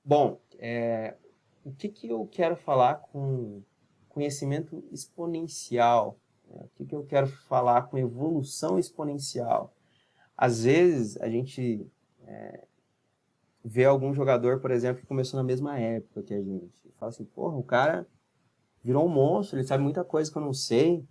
Bom, o que eu quero falar com conhecimento exponencial? O que eu quero falar com evolução exponencial? Às vezes, a gente vê algum jogador, por exemplo, que começou na mesma época que a gente. E fala assim, porra, o cara virou um monstro, ele sabe muita coisa que eu não sei.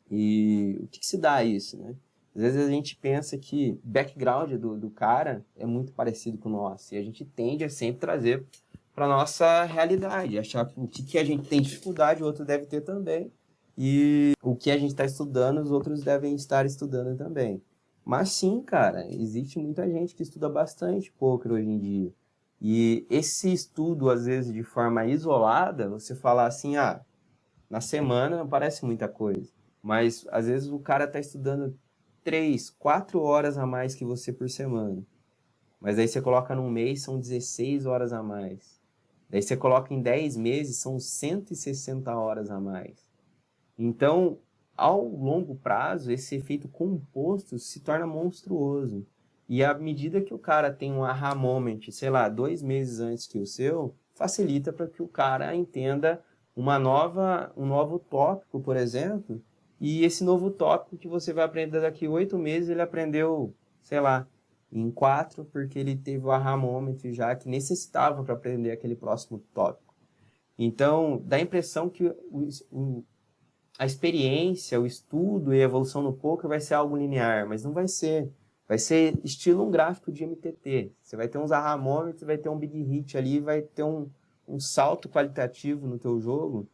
E o que se dá a isso, né? Às vezes a gente pensa que o background do cara é muito parecido com o nosso. E a gente tende a sempre trazer para nossa realidade. Achar que o que a gente tem dificuldade, o outro deve ter também. E o que a gente está estudando, os outros devem estar estudando também. Mas sim, cara, existe muita gente que estuda bastante poker hoje em dia. E esse estudo, às vezes, de forma isolada, você falar assim, na semana não parece muita coisa. Mas, às vezes, o cara está estudando 3, 4 horas a mais que você por semana. Mas aí você coloca num mês, são 16 horas a mais. Daí você coloca em 10 meses, são 160 horas a mais. Então, ao longo prazo, esse efeito composto se torna monstruoso. E à medida que o cara tem um aha moment, sei lá, 2 meses antes que o seu, facilita para que o cara entenda um novo tópico, por exemplo, e esse novo tópico que você vai aprender daqui 8 meses, ele aprendeu, sei lá, em 4, porque ele teve o aha moment já que necessitava para aprender aquele próximo tópico. Então, dá a impressão que a experiência, o estudo e a evolução no poker vai ser algo linear, mas não vai ser. Vai ser estilo um gráfico de MTT. Você vai ter uns aha moments, vai ter um big hit ali, vai ter um salto qualitativo no teu jogo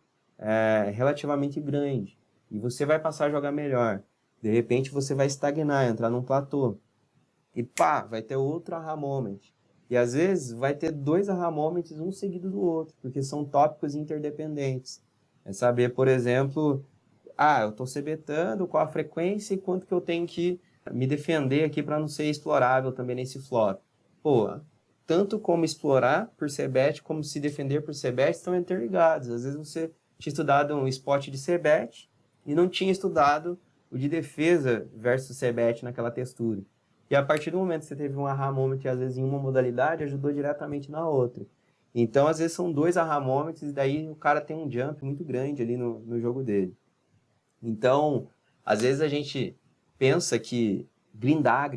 relativamente grande. E você vai passar a jogar melhor. De repente você vai estagnar, entrar num platô. E pá, vai ter outro aha moment. E às vezes vai ter 2 aha moments, um seguido do outro, porque são tópicos interdependentes. É saber, por exemplo, eu estou cebetando, qual a frequência e quanto que eu tenho que me defender aqui para não ser explorável também nesse flop. Pô, tanto como explorar por cebet, como se defender por cebet estão interligados. Às vezes você tinha estudado um spot de cebet e não tinha estudado o de defesa versus cebet naquela textura. E a partir do momento que você teve um aha moment, às vezes em uma modalidade, ajudou diretamente na outra. Então, às vezes são 2 aha moments e daí o cara tem um jump muito grande ali no jogo dele. Então, às vezes a gente pensa que grindar,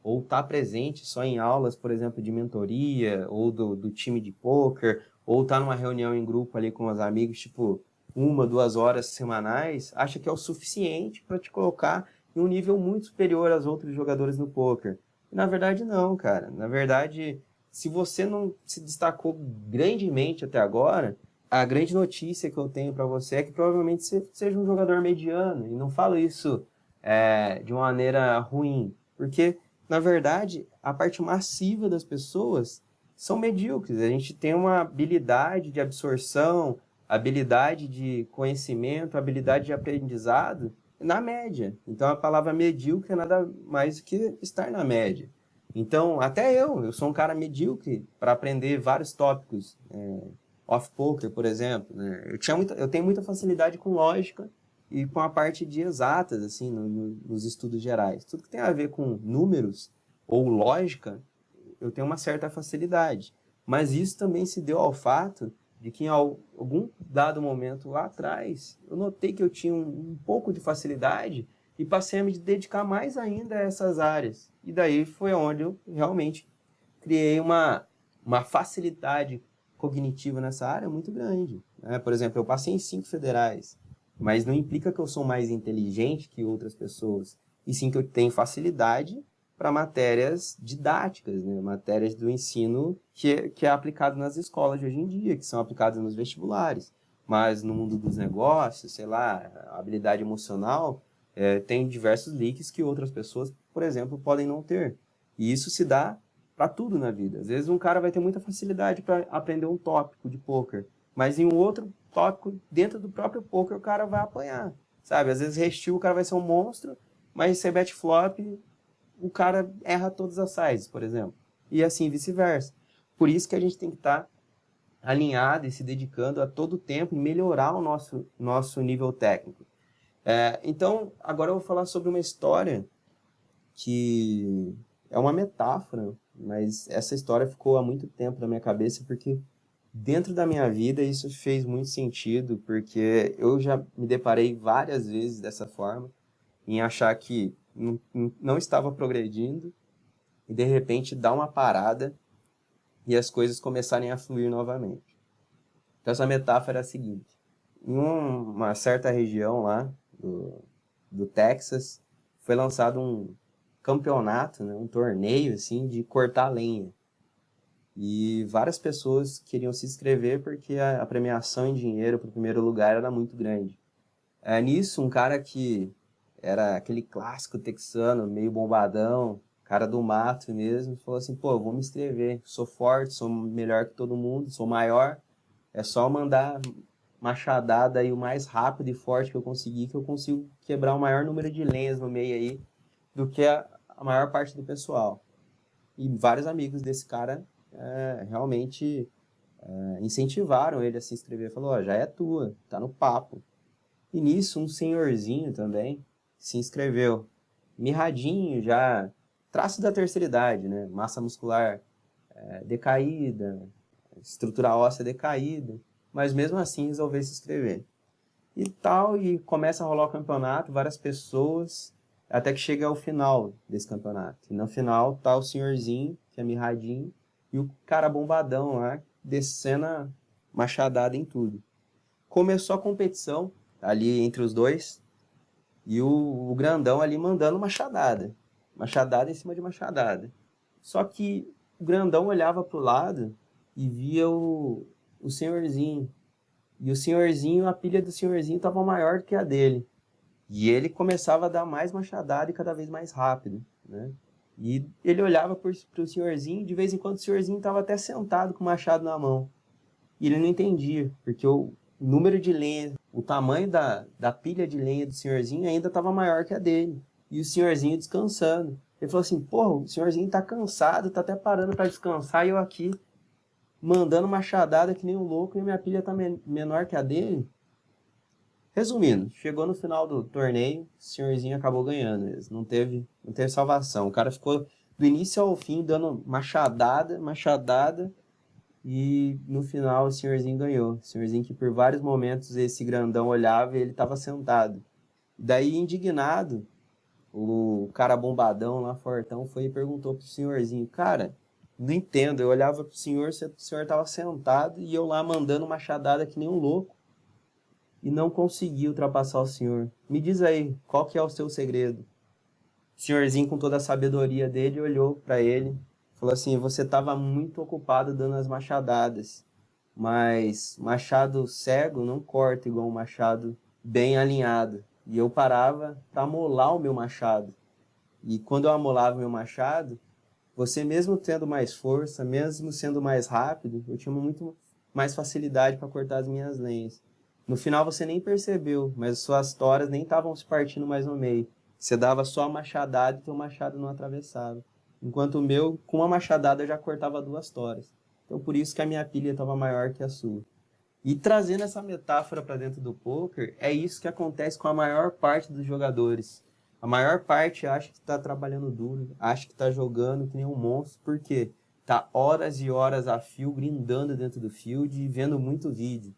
ou estar presente só em aulas, por exemplo, de mentoria, ou do time de poker, ou estar numa reunião em grupo ali com os amigos, tipo, 1, 2 horas semanais, acha que é o suficiente para te colocar em um nível muito superior aos outros jogadores no poker. E, na verdade, não, cara. Na verdade, se você não se destacou grandemente até agora, a grande notícia que eu tenho para você é que provavelmente você seja um jogador mediano. E não falo isso de uma maneira ruim, porque, na verdade, a parte massiva das pessoas são medíocres. A gente tem uma habilidade de absorção, habilidade de conhecimento, habilidade de aprendizado na média. Então, a palavra medíocre é nada mais do que estar na média. Então, até eu sou um cara medíocre para aprender vários tópicos off-poker, por exemplo, né? Eu tenho muita facilidade com lógica e com a parte de exatas, assim, nos estudos gerais. Tudo que tem a ver com números ou lógica, eu tenho uma certa facilidade. Mas isso também se deu ao fato de que em algum dado momento lá atrás, eu notei que eu tinha um pouco de facilidade e passei a me dedicar mais ainda a essas áreas. E daí foi onde eu realmente criei uma facilidade cognitiva nessa área muito grande, né? Por exemplo, eu passei em 5 federais, mas não implica que eu sou mais inteligente que outras pessoas, e sim que eu tenho facilidade para matérias didáticas, né? Matérias do ensino que é aplicado nas escolas de hoje em dia, que são aplicadas nos vestibulares. Mas no mundo dos negócios, sei lá, a habilidade emocional, tem diversos leaks que outras pessoas, por exemplo, podem não ter. E isso se dá para tudo na vida. Às vezes um cara vai ter muita facilidade para aprender um tópico de poker, mas em um outro tópico dentro do próprio poker o cara vai apanhar, sabe? Às vezes restil o cara vai ser um monstro, mas se bet flop o cara erra todas as sizes, por exemplo. E assim vice-versa. Por isso que a gente tem que estar alinhado e se dedicando a todo tempo em melhorar o nosso nível técnico. Então, agora eu vou falar sobre uma história que é uma metáfora, mas essa história ficou há muito tempo na minha cabeça, porque dentro da minha vida isso fez muito sentido, porque eu já me deparei várias vezes dessa forma, em achar que não estava progredindo, e de repente dar uma parada e as coisas começarem a fluir novamente. Então essa metáfora é a seguinte: em uma certa região lá do Texas, foi lançado um campeonato, né, um torneio assim, de cortar lenha. E várias pessoas queriam se inscrever porque a premiação em dinheiro para o primeiro lugar era muito grande. Nisso, um cara que era aquele clássico texano, meio bombadão, cara do mato mesmo, falou assim: pô, eu vou me inscrever, sou forte, sou melhor que todo mundo, sou maior, é só mandar machadada aí o mais rápido e forte que eu conseguir, que eu consigo quebrar o maior número de lenhas no meio aí do que a maior parte do pessoal. E vários amigos desse cara realmente incentivaram ele a se inscrever. Falou: ó, já é tua, tá no papo. E nisso, um senhorzinho também se inscreveu. Mirradinho já, traço da terceira idade, né? Massa muscular decaída, estrutura óssea decaída, mas mesmo assim resolveu se inscrever. E tal, e começa a rolar o campeonato, várias pessoas, até que chega ao final desse campeonato. E no final tá o senhorzinho, que é mirradinho, e o cara bombadão lá, descendo a machadada em tudo. Começou a competição ali entre os dois, e o grandão ali mandando machadada. Machadada em cima de machadada. Só que o grandão olhava pro lado e via o senhorzinho. E o senhorzinho, a pilha do senhorzinho estava maior do que a dele. E ele começava a dar mais machadada e cada vez mais rápido, né? E ele olhava pro senhorzinho, de vez em quando o senhorzinho estava até sentado com o machado na mão. E ele não entendia, porque o número de lenha, o tamanho da pilha de lenha do senhorzinho ainda estava maior que a dele. E o senhorzinho descansando. Ele falou assim: porra, o senhorzinho tá cansado, tá até parando para descansar, e eu aqui mandando machadada que nem um louco, e a minha pilha tá menor que a dele. Resumindo, chegou no final do torneio, o senhorzinho acabou ganhando mesmo. Não teve salvação. O cara ficou do início ao fim dando machadada, e no final o senhorzinho ganhou. O senhorzinho que por vários momentos esse grandão olhava e ele estava sentado. Daí, indignado, o cara bombadão lá, fortão, foi e perguntou pro senhorzinho: cara, não entendo, eu olhava pro senhor, o senhor estava sentado e eu lá mandando machadada que nem um louco e não consegui ultrapassar o senhor. Me diz aí, qual que é o seu segredo? O senhorzinho, com toda a sabedoria dele, olhou para ele, falou assim: você estava muito ocupado dando as machadadas, mas machado cego não corta igual um machado bem alinhado. E eu parava para amolar o meu machado. E quando eu amolava o meu machado, você mesmo tendo mais força, mesmo sendo mais rápido, eu tinha muito mais facilidade para cortar as minhas lenhas. No final você nem percebeu, mas suas toras nem estavam se partindo mais no meio. Você dava só a machadada e teu machado não atravessava. Enquanto o meu, com uma machadada, eu já cortava 2 toras. Então por isso que a minha pilha estava maior que a sua. E trazendo essa metáfora para dentro do poker, é isso que acontece com a maior parte dos jogadores. A maior parte acha que está trabalhando duro, acha que está jogando que nem um monstro, porque tá horas e horas a fio, grindando dentro do field e vendo muito vídeo.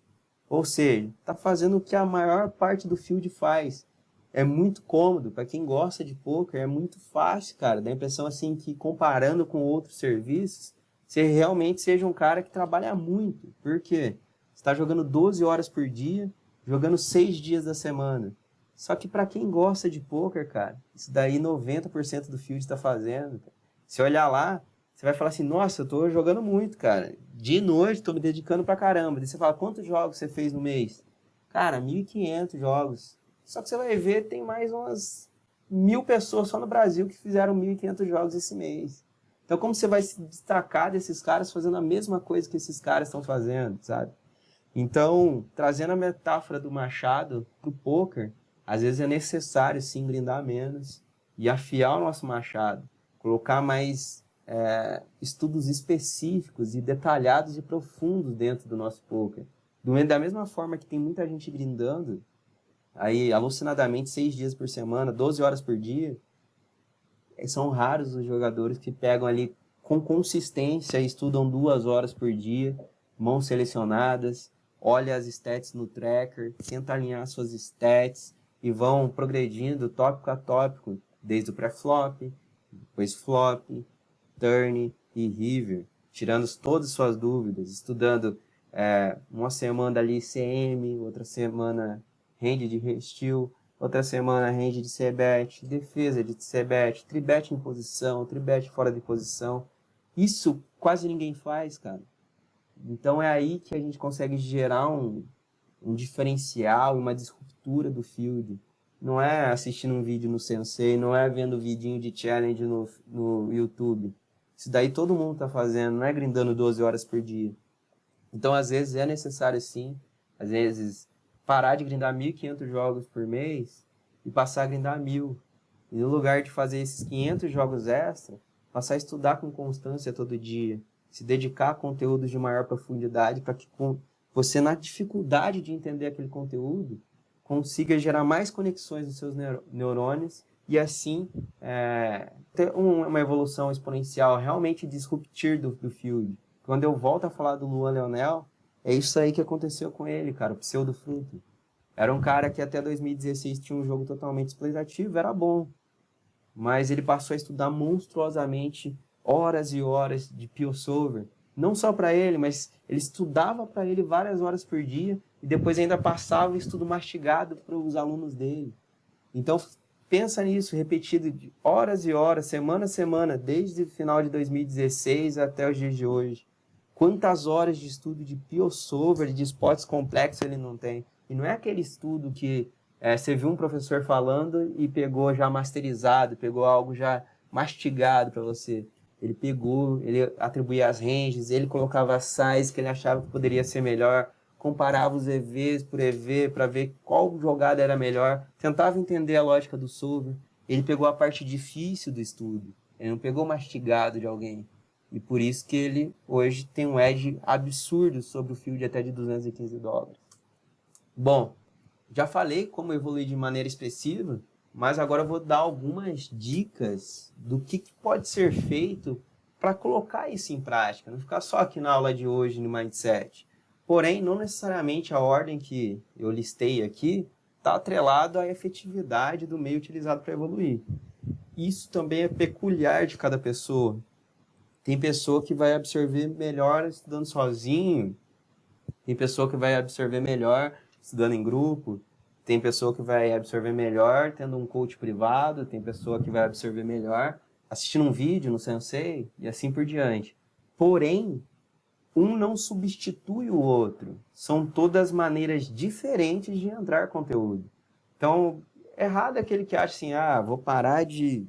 Ou seja, tá fazendo o que a maior parte do field faz. É muito cômodo, para quem gosta de poker, é muito fácil, cara. Dá a impressão assim que, comparando com outros serviços, você realmente seja um cara que trabalha muito. Por quê? Você está jogando 12 horas por dia, jogando 6 dias da semana. Só que para quem gosta de poker, cara, isso daí 90% do field está fazendo. Se olhar lá, você vai falar assim: nossa, eu tô jogando muito, cara. De noite, tô me dedicando pra caramba. Daí você fala: quantos jogos você fez no mês? Cara, 1.500 jogos. Só que você vai ver, tem mais umas 1.000 pessoas só no Brasil que fizeram 1.500 jogos esse mês. Então, como você vai se destacar desses caras fazendo a mesma coisa que esses caras estão fazendo, sabe? Então, trazendo a metáfora do machado pro poker, às vezes é necessário sim grindar menos e afiar o nosso machado, colocar mais estudos específicos e detalhados e profundos dentro do nosso poker. Da mesma forma que tem muita gente grindando, aí alucinadamente 6 dias por semana, 12 horas por dia, são raros os jogadores que pegam ali com consistência, estudam 2 horas por dia, mãos selecionadas, olha as stats no tracker, tenta alinhar suas stats e vão progredindo tópico a tópico, desde o pré-flop, depois flop, turn e river, tirando todas as suas dúvidas, estudando uma semana ali CM, outra semana range de resteel, outra semana range de c-bet, defesa de c-bet, tribet em posição, tribet fora de posição. Isso quase ninguém faz, cara. Então é aí que a gente consegue gerar um diferencial, uma disruptura do field. Não é assistindo um vídeo no Sensei, não é vendo vidinho de challenge no YouTube. Isso daí todo mundo tá fazendo, não é grindando 12 horas por dia. Então, às vezes, é necessário sim, às vezes, parar de grindar 1.500 jogos por mês e passar a grindar 1.000. E no lugar de fazer esses 500 jogos extra, passar a estudar com constância todo dia, se dedicar a conteúdos de maior profundidade para que você, na dificuldade de entender aquele conteúdo, consiga gerar mais conexões nos seus neurônios e assim ter uma evolução exponencial, realmente disruptir do field. Quando eu volto a falar do Luan Leonel, é isso aí que aconteceu com ele, cara, o pseudo fruto. Era um cara que até 2016 tinha um jogo totalmente explorativo, era bom, mas ele passou a estudar monstruosamente horas e horas de PioSolver. Não só para ele, mas ele estudava para ele várias horas por dia e depois ainda passava o estudo mastigado para os alunos dele. Então, pensa nisso, repetido de horas e horas, semana a semana, desde o final de 2016 até os dias de hoje. Quantas horas de estudo de PioSolver, de spots complexos ele não tem? E não é aquele estudo que você viu um professor falando e pegou já masterizado, pegou algo já mastigado para você. Ele pegou, ele atribuía as ranges, ele colocava as size que ele achava que poderia ser melhor, comparava os EVs por EV para ver qual jogada era melhor, tentava entender a lógica do solver. Ele pegou a parte difícil do estudo, ele não pegou mastigado de alguém. E por isso que ele hoje tem um edge absurdo sobre o field até de $215. Bom, já falei como evoluir de maneira expressiva, mas agora eu vou dar algumas dicas do que pode ser feito para colocar isso em prática, não ficar só aqui na aula de hoje no Mindset. Porém, não necessariamente a ordem que eu listei aqui está atrelado à efetividade do meio utilizado para evoluir. Isso também é peculiar de cada pessoa. Tem pessoa que vai absorver melhor estudando sozinho, tem pessoa que vai absorver melhor estudando em grupo, tem pessoa que vai absorver melhor tendo um coach privado, tem pessoa que vai absorver melhor assistindo um vídeo no Sensei e assim por diante. Porém, um não substitui o outro. São todas maneiras diferentes de entrar conteúdo. Então, errado é aquele que acha assim, vou parar de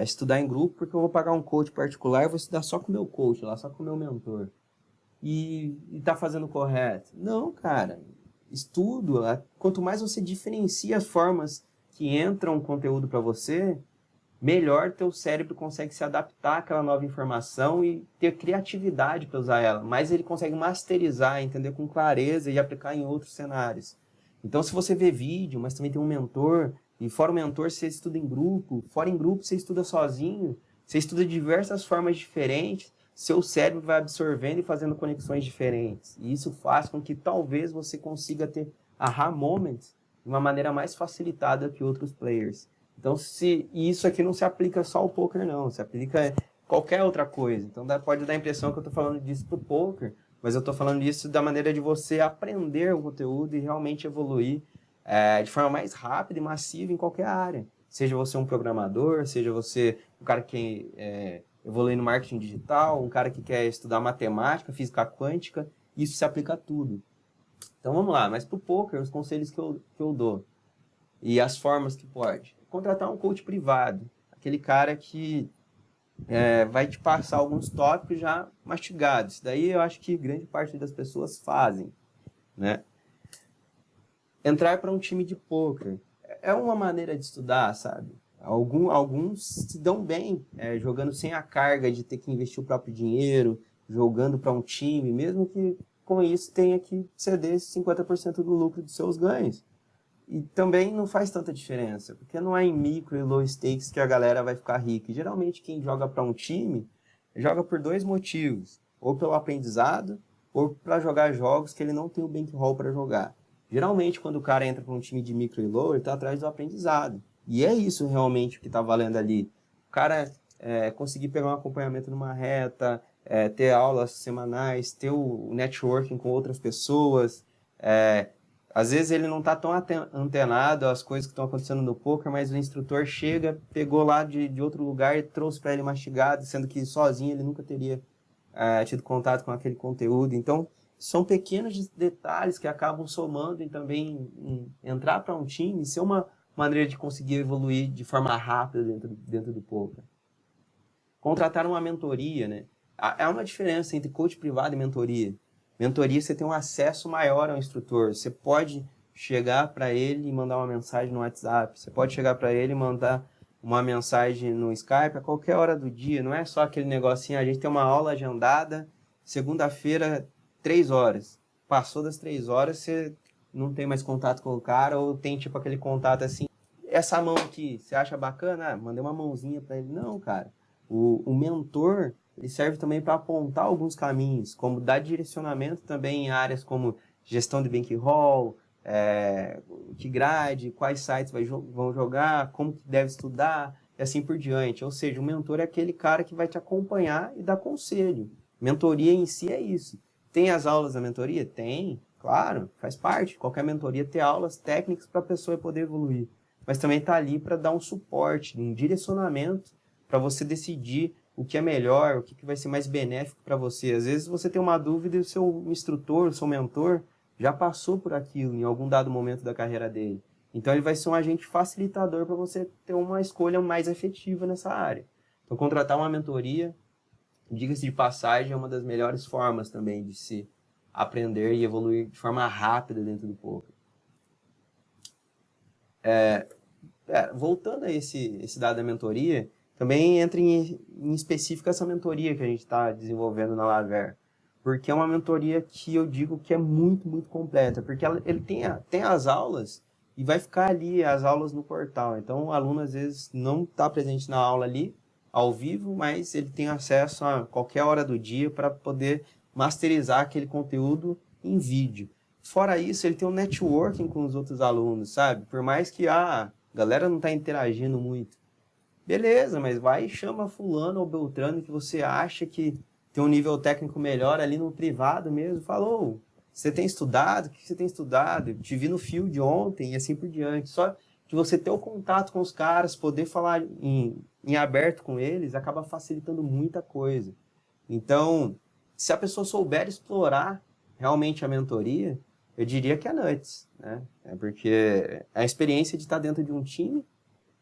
estudar em grupo porque eu vou pagar um coach particular e vou estudar só com o meu coach lá, só com o meu mentor. E tá fazendo correto. Não, cara. Estudo, quanto mais você diferencia as formas que entram o conteúdo para você, melhor teu cérebro consegue se adaptar àquela nova informação e ter criatividade para usar ela. Mas ele consegue masterizar, entender com clareza e aplicar em outros cenários. Então, se você vê vídeo, mas também tem um mentor, e fora o mentor você estuda em grupo, fora em grupo você estuda sozinho, você estuda de diversas formas diferentes, seu cérebro vai absorvendo e fazendo conexões diferentes. E isso faz com que talvez você consiga ter aha moments de uma maneira mais facilitada que outros players. Então, e isso aqui não se aplica só ao poker, não. Se aplica a qualquer outra coisa. Então, pode dar a impressão que eu estou falando disso para o poker, mas eu estou falando disso da maneira de você aprender o conteúdo e realmente evoluir de forma mais rápida e massiva em qualquer área. Seja você um programador, seja você um cara que evolui no marketing digital, um cara que quer estudar matemática, física quântica, isso se aplica a tudo. Então, vamos lá. Mas para o poker, os conselhos que eu dou e as formas que pode. Contratar um coach privado, aquele cara que vai te passar alguns tópicos já mastigados. Isso daí eu acho que grande parte das pessoas fazem, né? Entrar para um time de poker é uma maneira de estudar, sabe? Alguns se dão bem jogando sem a carga de ter que investir o próprio dinheiro, jogando para um time, mesmo que com isso tenha que ceder 50% do lucro dos seus ganhos. E também não faz tanta diferença, porque não é em micro e low stakes que a galera vai ficar rica. E, geralmente quem joga para um time joga por dois motivos, ou pelo aprendizado, ou para jogar jogos que ele não tem o bankroll para jogar. Geralmente, quando o cara entra para um time de micro e low, ele está atrás do aprendizado. E é isso realmente que está valendo ali. O cara conseguir pegar um acompanhamento numa reta, ter aulas semanais, ter o networking com outras pessoas. Às vezes ele não está tão antenado às coisas que estão acontecendo no poker, mas o instrutor chega, pegou lá de outro lugar e trouxe para ele mastigado, sendo que sozinho ele nunca teria tido contato com aquele conteúdo. Então, são pequenos detalhes que acabam somando e também entrar para um time ser uma maneira de conseguir evoluir de forma rápida dentro do poker. Contratar uma mentoria, né? Há uma diferença entre coach privado e mentoria. Mentoria, você tem um acesso maior ao instrutor. Você pode chegar para ele e mandar uma mensagem no WhatsApp. Você pode chegar para ele e mandar uma mensagem no Skype a qualquer hora do dia. Não é só aquele negocinho, a gente tem uma aula agendada, segunda-feira, 3 horas. Passou das 3 horas, você não tem mais contato com o cara, ou tem tipo aquele contato assim, essa mão aqui, você acha bacana? Mandei uma mãozinha para ele. Não, cara. O mentor, ele serve também para apontar alguns caminhos, como dar direcionamento também em áreas como gestão de bankroll, que grade, quais sites vão jogar, como que deve estudar, e assim por diante. Ou seja, o mentor é aquele cara que vai te acompanhar e dar conselho. Mentoria em si é isso. Tem as aulas da mentoria? Tem, claro, faz parte. Qualquer mentoria ter aulas técnicas para a pessoa poder evoluir. Mas também está ali para dar um suporte, um direcionamento para você decidir o que é melhor, o que vai ser mais benéfico para você. Às vezes você tem uma dúvida e o seu instrutor, o seu mentor, já passou por aquilo em algum dado momento da carreira dele. Então ele vai ser um agente facilitador para você ter uma escolha mais efetiva nessa área. Então contratar uma mentoria, diga-se de passagem, é uma das melhores formas também de se aprender e evoluir de forma rápida dentro do poker. Voltando a esse dado da mentoria, também entra em específico essa mentoria que a gente está desenvolvendo na Laver. Porque é uma mentoria que eu digo que é muito, muito completa. Porque ele tem as aulas e vai ficar ali as aulas no portal. Então o aluno às vezes não está presente na aula ali, ao vivo, mas ele tem acesso a qualquer hora do dia para poder masterizar aquele conteúdo em vídeo. Fora isso, ele tem um networking com os outros alunos, sabe? Por mais que a galera não está interagindo muito. Beleza, mas vai e chama fulano ou beltrano que você acha que tem um nível técnico melhor ali no privado mesmo. Falou, você tem estudado? O que você tem estudado? Eu te vi no field ontem e assim por diante. Só de você ter o contato com os caras, poder falar em aberto com eles, acaba facilitando muita coisa. Então, se a pessoa souber explorar realmente a mentoria, eu diria que é nuts, né? Porque a experiência de estar dentro de um time,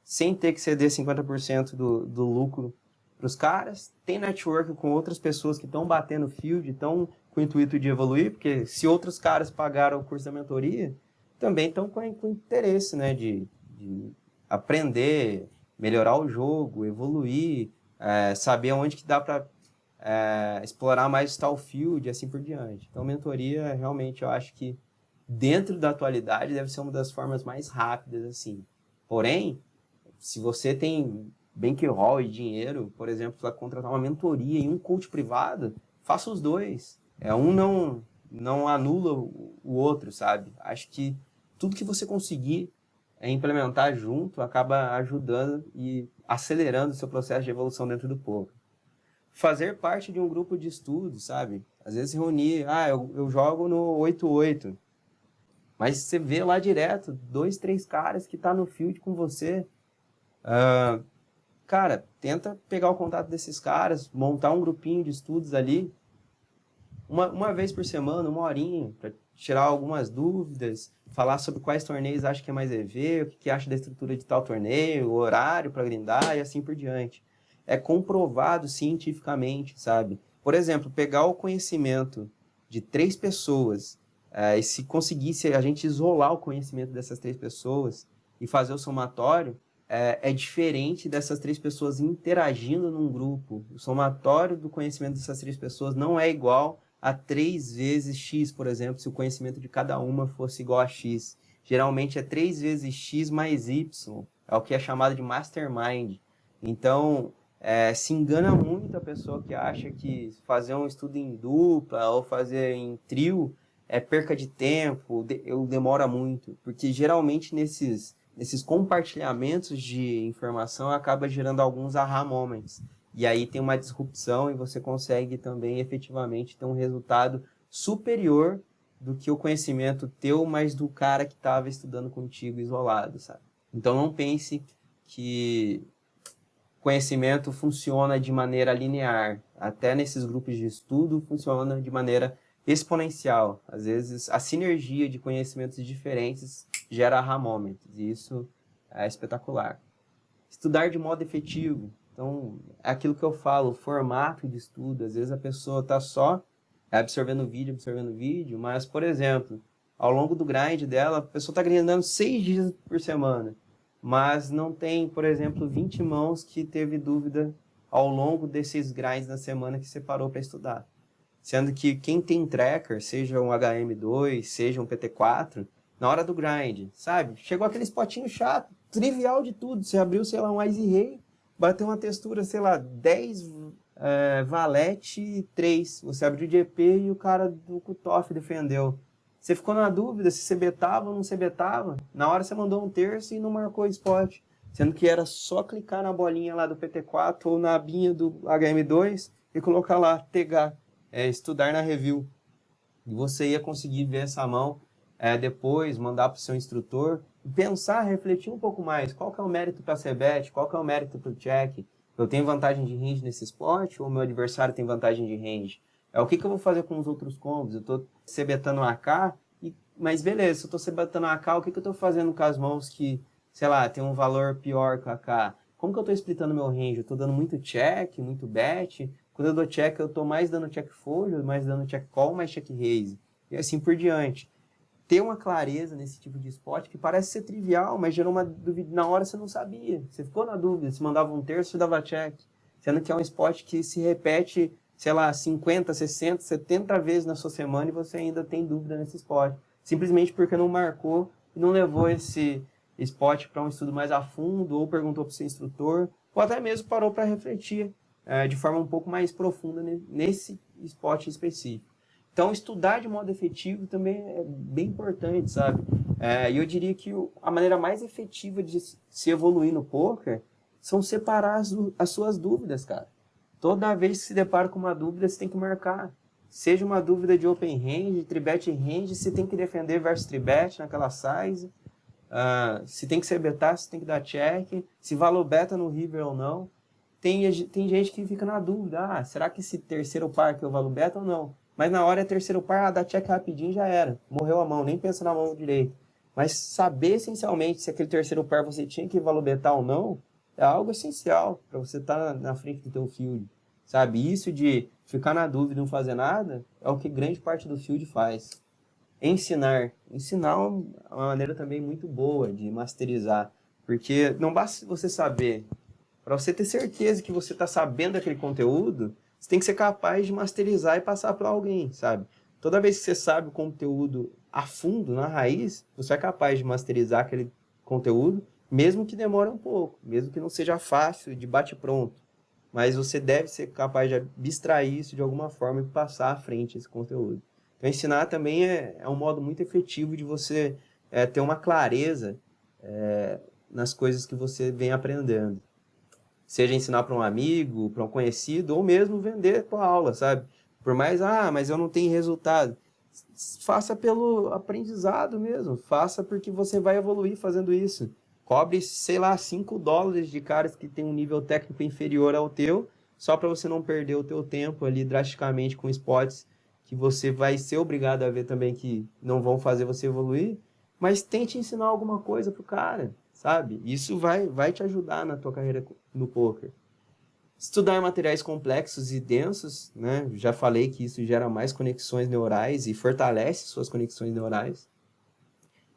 sem ter que ceder 50% do lucro para os caras, tem network com outras pessoas que estão batendo field, estão com o intuito de evoluir, porque se outros caras pagaram o curso da mentoria, também estão com interesse, né, de aprender, melhorar o jogo, evoluir, saber onde que dá para explorar mais tal field e assim por diante. Então, mentoria, realmente, eu acho que dentro da atualidade deve ser uma das formas mais rápidas, assim. Porém, se você tem bankroll e dinheiro, por exemplo, para contratar uma mentoria e um coach privado, faça os dois. Um não anula o outro, sabe? Acho que tudo que você conseguir implementar junto acaba ajudando e acelerando o seu processo de evolução dentro do poker. Fazer parte de um grupo de estudos, sabe? Às vezes reunir, eu jogo no 8-8, mas você vê lá direto 2, 3 caras que tá no field com você. Cara, tenta pegar o contato desses caras, montar um grupinho de estudos ali, uma vez por semana, 1 horinha, para tirar algumas dúvidas, falar sobre quais torneios acha que é mais EV, o que acha da estrutura de tal torneio, o horário para grindar e assim por diante. É comprovado cientificamente, sabe? Por exemplo, pegar o conhecimento de 3 pessoas, e se conseguisse a gente isolar o conhecimento dessas 3 pessoas e fazer o somatório, é diferente dessas 3 pessoas interagindo num grupo. O somatório do conhecimento dessas 3 pessoas não é igual a 3 vezes X, por exemplo, se o conhecimento de cada uma fosse igual a X. Geralmente é 3 vezes X mais Y, é o que é chamado de mastermind. Então, Se engana muito a pessoa que acha que fazer um estudo em dupla ou fazer em trio é perca de tempo, demora muito, porque geralmente nesses compartilhamentos de informação acaba gerando alguns aha moments, e aí tem uma disrupção e você consegue também efetivamente ter um resultado superior do que o conhecimento teu, mas do cara que estava estudando contigo isolado, sabe? Então não pense que conhecimento funciona de maneira linear. Até nesses grupos de estudo funciona de maneira exponencial. Às vezes a sinergia de conhecimentos diferentes gera aha moments, e isso é espetacular. Estudar de modo efetivo. Então, é aquilo que eu falo, o formato de estudo. Às vezes a pessoa está só absorvendo vídeo, mas, por exemplo, ao longo do grind dela, a pessoa está grindando 6 dias por semana, mas não tem, por exemplo, 20 mãos que teve dúvida ao longo desses grinds na semana que separou para estudar. Sendo que quem tem tracker, seja um HM2, seja um PT4, na hora do grind, sabe? Chegou aquele spotinho chato, trivial de tudo. Você abriu, sei lá, um Ice Ray, bateu uma textura, sei lá, 10 valete 3. Você abriu de EP e o cara do cutoff defendeu. Você ficou na dúvida se você betava ou não se betava. Na hora você mandou um terço e não marcou spot. Sendo que era só clicar na bolinha lá do PT4 ou na abinha do HM2 e colocar lá, TG, estudar na review. E você ia conseguir ver essa mão depois, mandar para o seu instrutor, pensar, refletir um pouco mais. Qual que é o mérito para ser bet? Qual que é o mérito para o check? Eu tenho vantagem de range nesse spot ou meu adversário tem vantagem de range? O que eu vou fazer com os outros combos? Eu estou cebetando AK, mas beleza, se eu estou cebetando AK, o que eu estou fazendo com as mãos que, sei lá, tem um valor pior que o AK? Como que eu estou splitando meu range? Eu estou dando muito check, muito bet. Quando eu dou check, eu estou mais dando check fold, mais dando check call, mais check raise. E assim por diante. Ter uma clareza nesse tipo de spot que parece ser trivial, mas gerou uma dúvida. Na hora você não sabia. Você ficou na dúvida. Se mandava um terço, você dava check. Sendo que é um spot que se repete, sei lá, 50, 60, 70 vezes na sua semana e você ainda tem dúvida nesse spot. Simplesmente porque não marcou e não levou esse spot para um estudo mais a fundo, ou perguntou para o seu instrutor, ou até mesmo parou para refletir de forma um pouco mais profunda nesse spot específico. Então, estudar de modo efetivo também é bem importante, sabe? E eu diria que a maneira mais efetiva de se evoluir no poker são separar as suas dúvidas, cara. Toda vez que se depara com uma dúvida, você tem que marcar. Seja uma dúvida de open range, tribet range, você tem que defender versus tribet naquela size. Se tem que ser betar, se tem que dar check. Se valor beta no river ou não. Tem gente que fica na dúvida. Será que esse terceiro par que eu valor beta ou não? Mas na hora é terceiro par, dá check rapidinho já era. Morreu a mão, nem pensa na mão direita. Mas saber essencialmente se aquele terceiro par você tinha que valor betar ou não, é algo essencial para você estar na frente do teu field. Sabe? Isso de ficar na dúvida e não fazer nada é o que grande parte do field faz. Ensinar. Ensinar é uma maneira também muito boa de masterizar. Porque não basta você saber. Para você ter certeza que você está sabendo aquele conteúdo, você tem que ser capaz de masterizar e passar para alguém, sabe? Toda vez que você sabe o conteúdo a fundo, na raiz, você é capaz de masterizar aquele conteúdo, mesmo que demore um pouco, mesmo que não seja fácil, de bate-pronto. Mas você deve ser capaz de abstrair isso de alguma forma e passar à frente esse conteúdo. Então, ensinar também é um modo muito efetivo de você ter uma clareza nas coisas que você vem aprendendo. Seja ensinar para um amigo, para um conhecido, ou mesmo vender a tua aula, sabe? Por mais, mas eu não tenho resultado. Faça pelo aprendizado mesmo. Faça porque você vai evoluir fazendo isso. Cobre, sei lá, $5 de caras que tem um nível técnico inferior ao teu, só para você não perder o teu tempo ali drasticamente com spots que você vai ser obrigado a ver também que não vão fazer você evoluir. Mas tente ensinar alguma coisa pro cara, sabe? Isso vai te ajudar na tua carreira no poker. Estudar materiais complexos e densos, né? Já falei que isso gera mais conexões neurais e fortalece suas conexões neurais.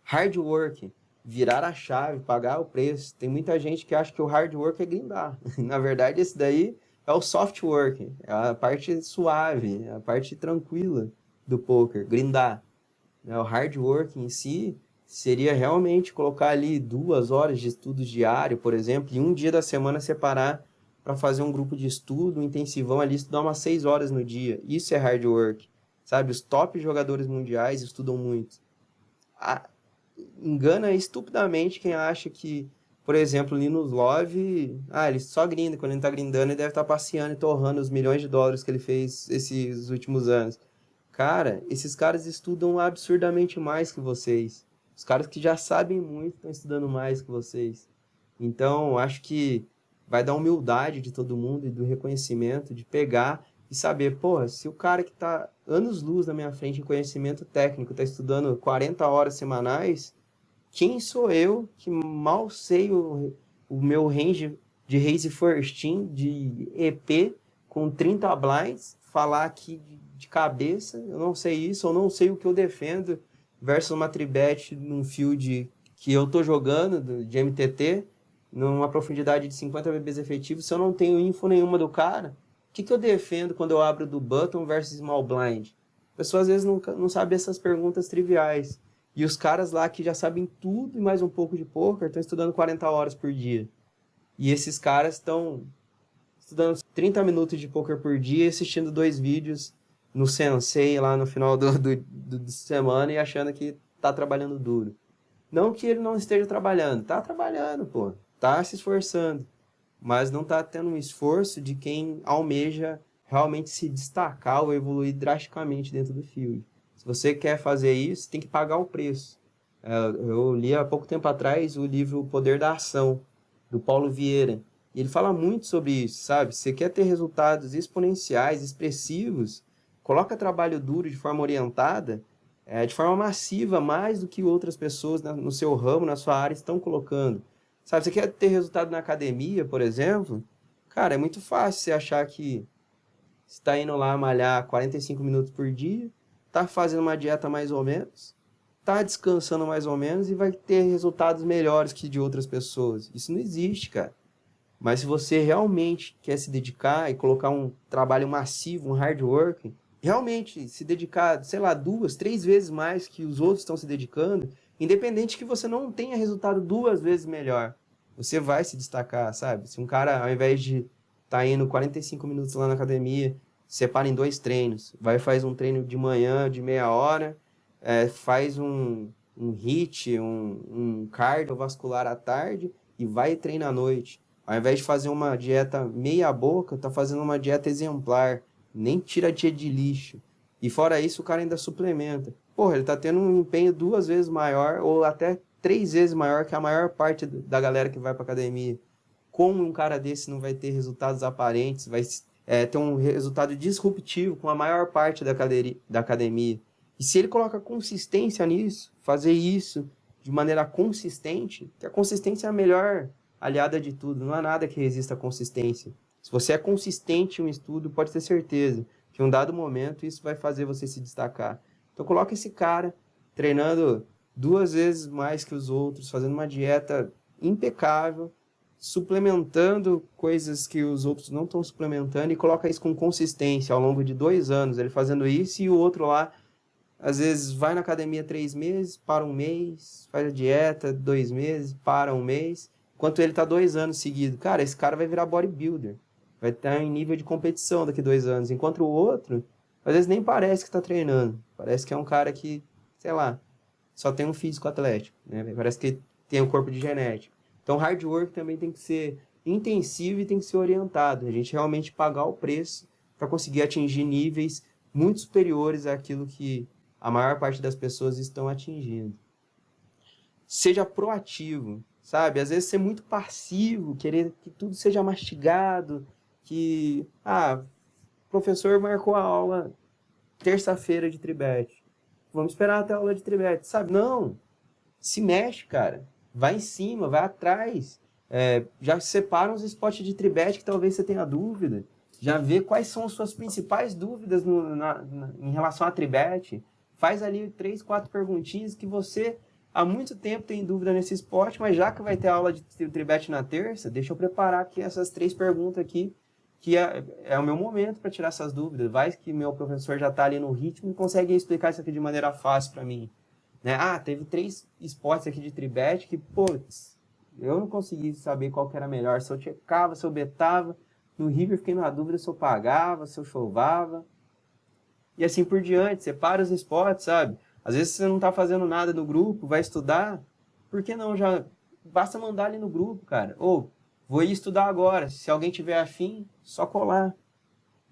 Hard work, virar a chave, pagar o preço. Tem muita gente que acha que o hard work é grindar. Na verdade, esse daí é o soft work, é a parte suave, é a parte tranquila do poker, grindar. O hard work em si seria realmente colocar ali 2 horas de estudo diário, por exemplo, e um dia da semana separar para fazer um grupo de estudo, um intensivão ali, estudar umas 6 horas no dia. Isso é hard work, sabe? Os top jogadores mundiais estudam muito. Engana estupidamente quem acha que, por exemplo, o Linus Love, ele só grinda, quando ele tá grindando, ele deve estar passeando e torrando os milhões de dólares que ele fez esses últimos anos. Cara, esses caras estudam absurdamente mais que vocês. Os caras que já sabem muito estão estudando mais que vocês. Então, acho que vai dar humildade de todo mundo e do reconhecimento, de pegar e saber, porra, se o cara que está anos-luz na minha frente em conhecimento técnico está estudando 40 horas semanais, quem sou eu que mal sei o meu range de Raise First Team, de EP, com 30 blinds, falar aqui de cabeça, eu não sei isso, eu não sei o que eu defendo, versus uma tribet num field que eu tô jogando, de MTT, numa profundidade de 50 BBs efetivos, se eu não tenho info nenhuma do cara, o que eu defendo quando eu abro do button versus small blind? A pessoa às vezes não sabe essas perguntas triviais. E os caras lá que já sabem tudo e mais um pouco de poker estão estudando 40 horas por dia. E esses caras estão estudando 30 minutos de poker por dia e assistindo 2 vídeos no Sensei lá no final do semana e achando que tá trabalhando duro. Não que ele não esteja trabalhando. Tá trabalhando, pô. Tá se esforçando. Mas não tá tendo um esforço de quem almeja realmente se destacar ou evoluir drasticamente dentro do field. Se você quer fazer isso, tem que pagar o preço. Eu li há pouco tempo atrás o livro O Poder da Ação, do Paulo Vieira. E ele fala muito sobre isso, sabe? Se você quer ter resultados exponenciais, expressivos, coloca trabalho duro de forma orientada, de forma massiva, mais do que outras pessoas no seu ramo, na sua área, estão colocando. Sabe, você quer ter resultado na academia, por exemplo? Cara, é muito fácil você achar que você está indo lá malhar 45 minutos por dia, tá fazendo uma dieta mais ou menos, tá descansando mais ou menos e vai ter resultados melhores que de outras pessoas. Isso não existe, cara. Mas se você realmente quer se dedicar e colocar um trabalho massivo, um hard work, realmente se dedicar, sei lá, 2, 3 vezes mais que os outros estão se dedicando, independente que você não tenha resultado 2 vezes melhor, você vai se destacar, sabe? Se um cara, ao invés de estar indo 45 minutos lá na academia, separa em 2 treinos, vai e faz um treino de manhã, de meia hora, faz um HIIT, um cardiovascular à tarde e vai e treina à noite. Ao invés de fazer uma dieta meia boca, tá fazendo uma dieta exemplar, nem tira dia de lixo. E fora isso, o cara ainda suplementa. Porra, ele tá tendo um empenho 2 vezes maior, ou até 3 vezes maior que a maior parte da galera que vai pra academia. Como um cara desse não vai ter resultados aparentes, vai ter um resultado disruptivo com a maior parte da academia. E se ele coloca consistência nisso, fazer isso de maneira consistente, que a consistência é a melhor aliada de tudo, não há nada que resista à consistência. Se você é consistente em um estudo, pode ter certeza que em um dado momento isso vai fazer você se destacar. Então coloca esse cara treinando 2 vezes mais que os outros, fazendo uma dieta impecável, suplementando coisas que os outros não estão suplementando e coloca isso com consistência ao longo de 2 anos, ele fazendo isso e o outro lá, às vezes vai na academia 3 meses, para 1 mês, faz a dieta 2 meses, para 1 mês, enquanto ele tá 2 anos seguidos. Cara, esse cara vai virar bodybuilder, vai estar em nível de competição daqui 2 anos, enquanto o outro, às vezes nem parece que tá treinando, parece que é um cara que, sei lá, só tem um físico atlético, né? Parece que tem um corpo de genética. Então, hard work também tem que ser intensivo e tem que ser orientado. A gente realmente pagar o preço para conseguir atingir níveis muito superiores àquilo que a maior parte das pessoas estão atingindo. Seja proativo, sabe? Às vezes ser muito passivo, querer que tudo seja mastigado, que, o professor marcou a aula terça-feira de tribet. Vamos esperar até a aula de tribet, sabe? Não, se mexe, cara. Vai em cima, vai atrás. Já separa uns spots de tribet que talvez você tenha dúvida. Já vê quais são as suas principais dúvidas em relação a tribet. Faz ali 3, 4 perguntinhas que você há muito tempo tem dúvida nesse spot, mas já que vai ter aula de tribet na terça, deixa eu preparar aqui essas 3 perguntas aqui, que é o meu momento para tirar essas dúvidas. Vai que meu professor já está ali no ritmo e consegue explicar isso aqui de maneira fácil para mim. Né? Teve 3 spots aqui de tribet que, putz, eu não consegui saber qual que era melhor, se eu checava, se eu betava, No River fiquei na dúvida se eu pagava, se eu chovava. E assim por diante, separa os spots, sabe? Às vezes você não tá fazendo nada no grupo, vai estudar, por que não já... Basta mandar ali no grupo, cara. Ou, vou ir estudar agora, se alguém tiver afim, só colar.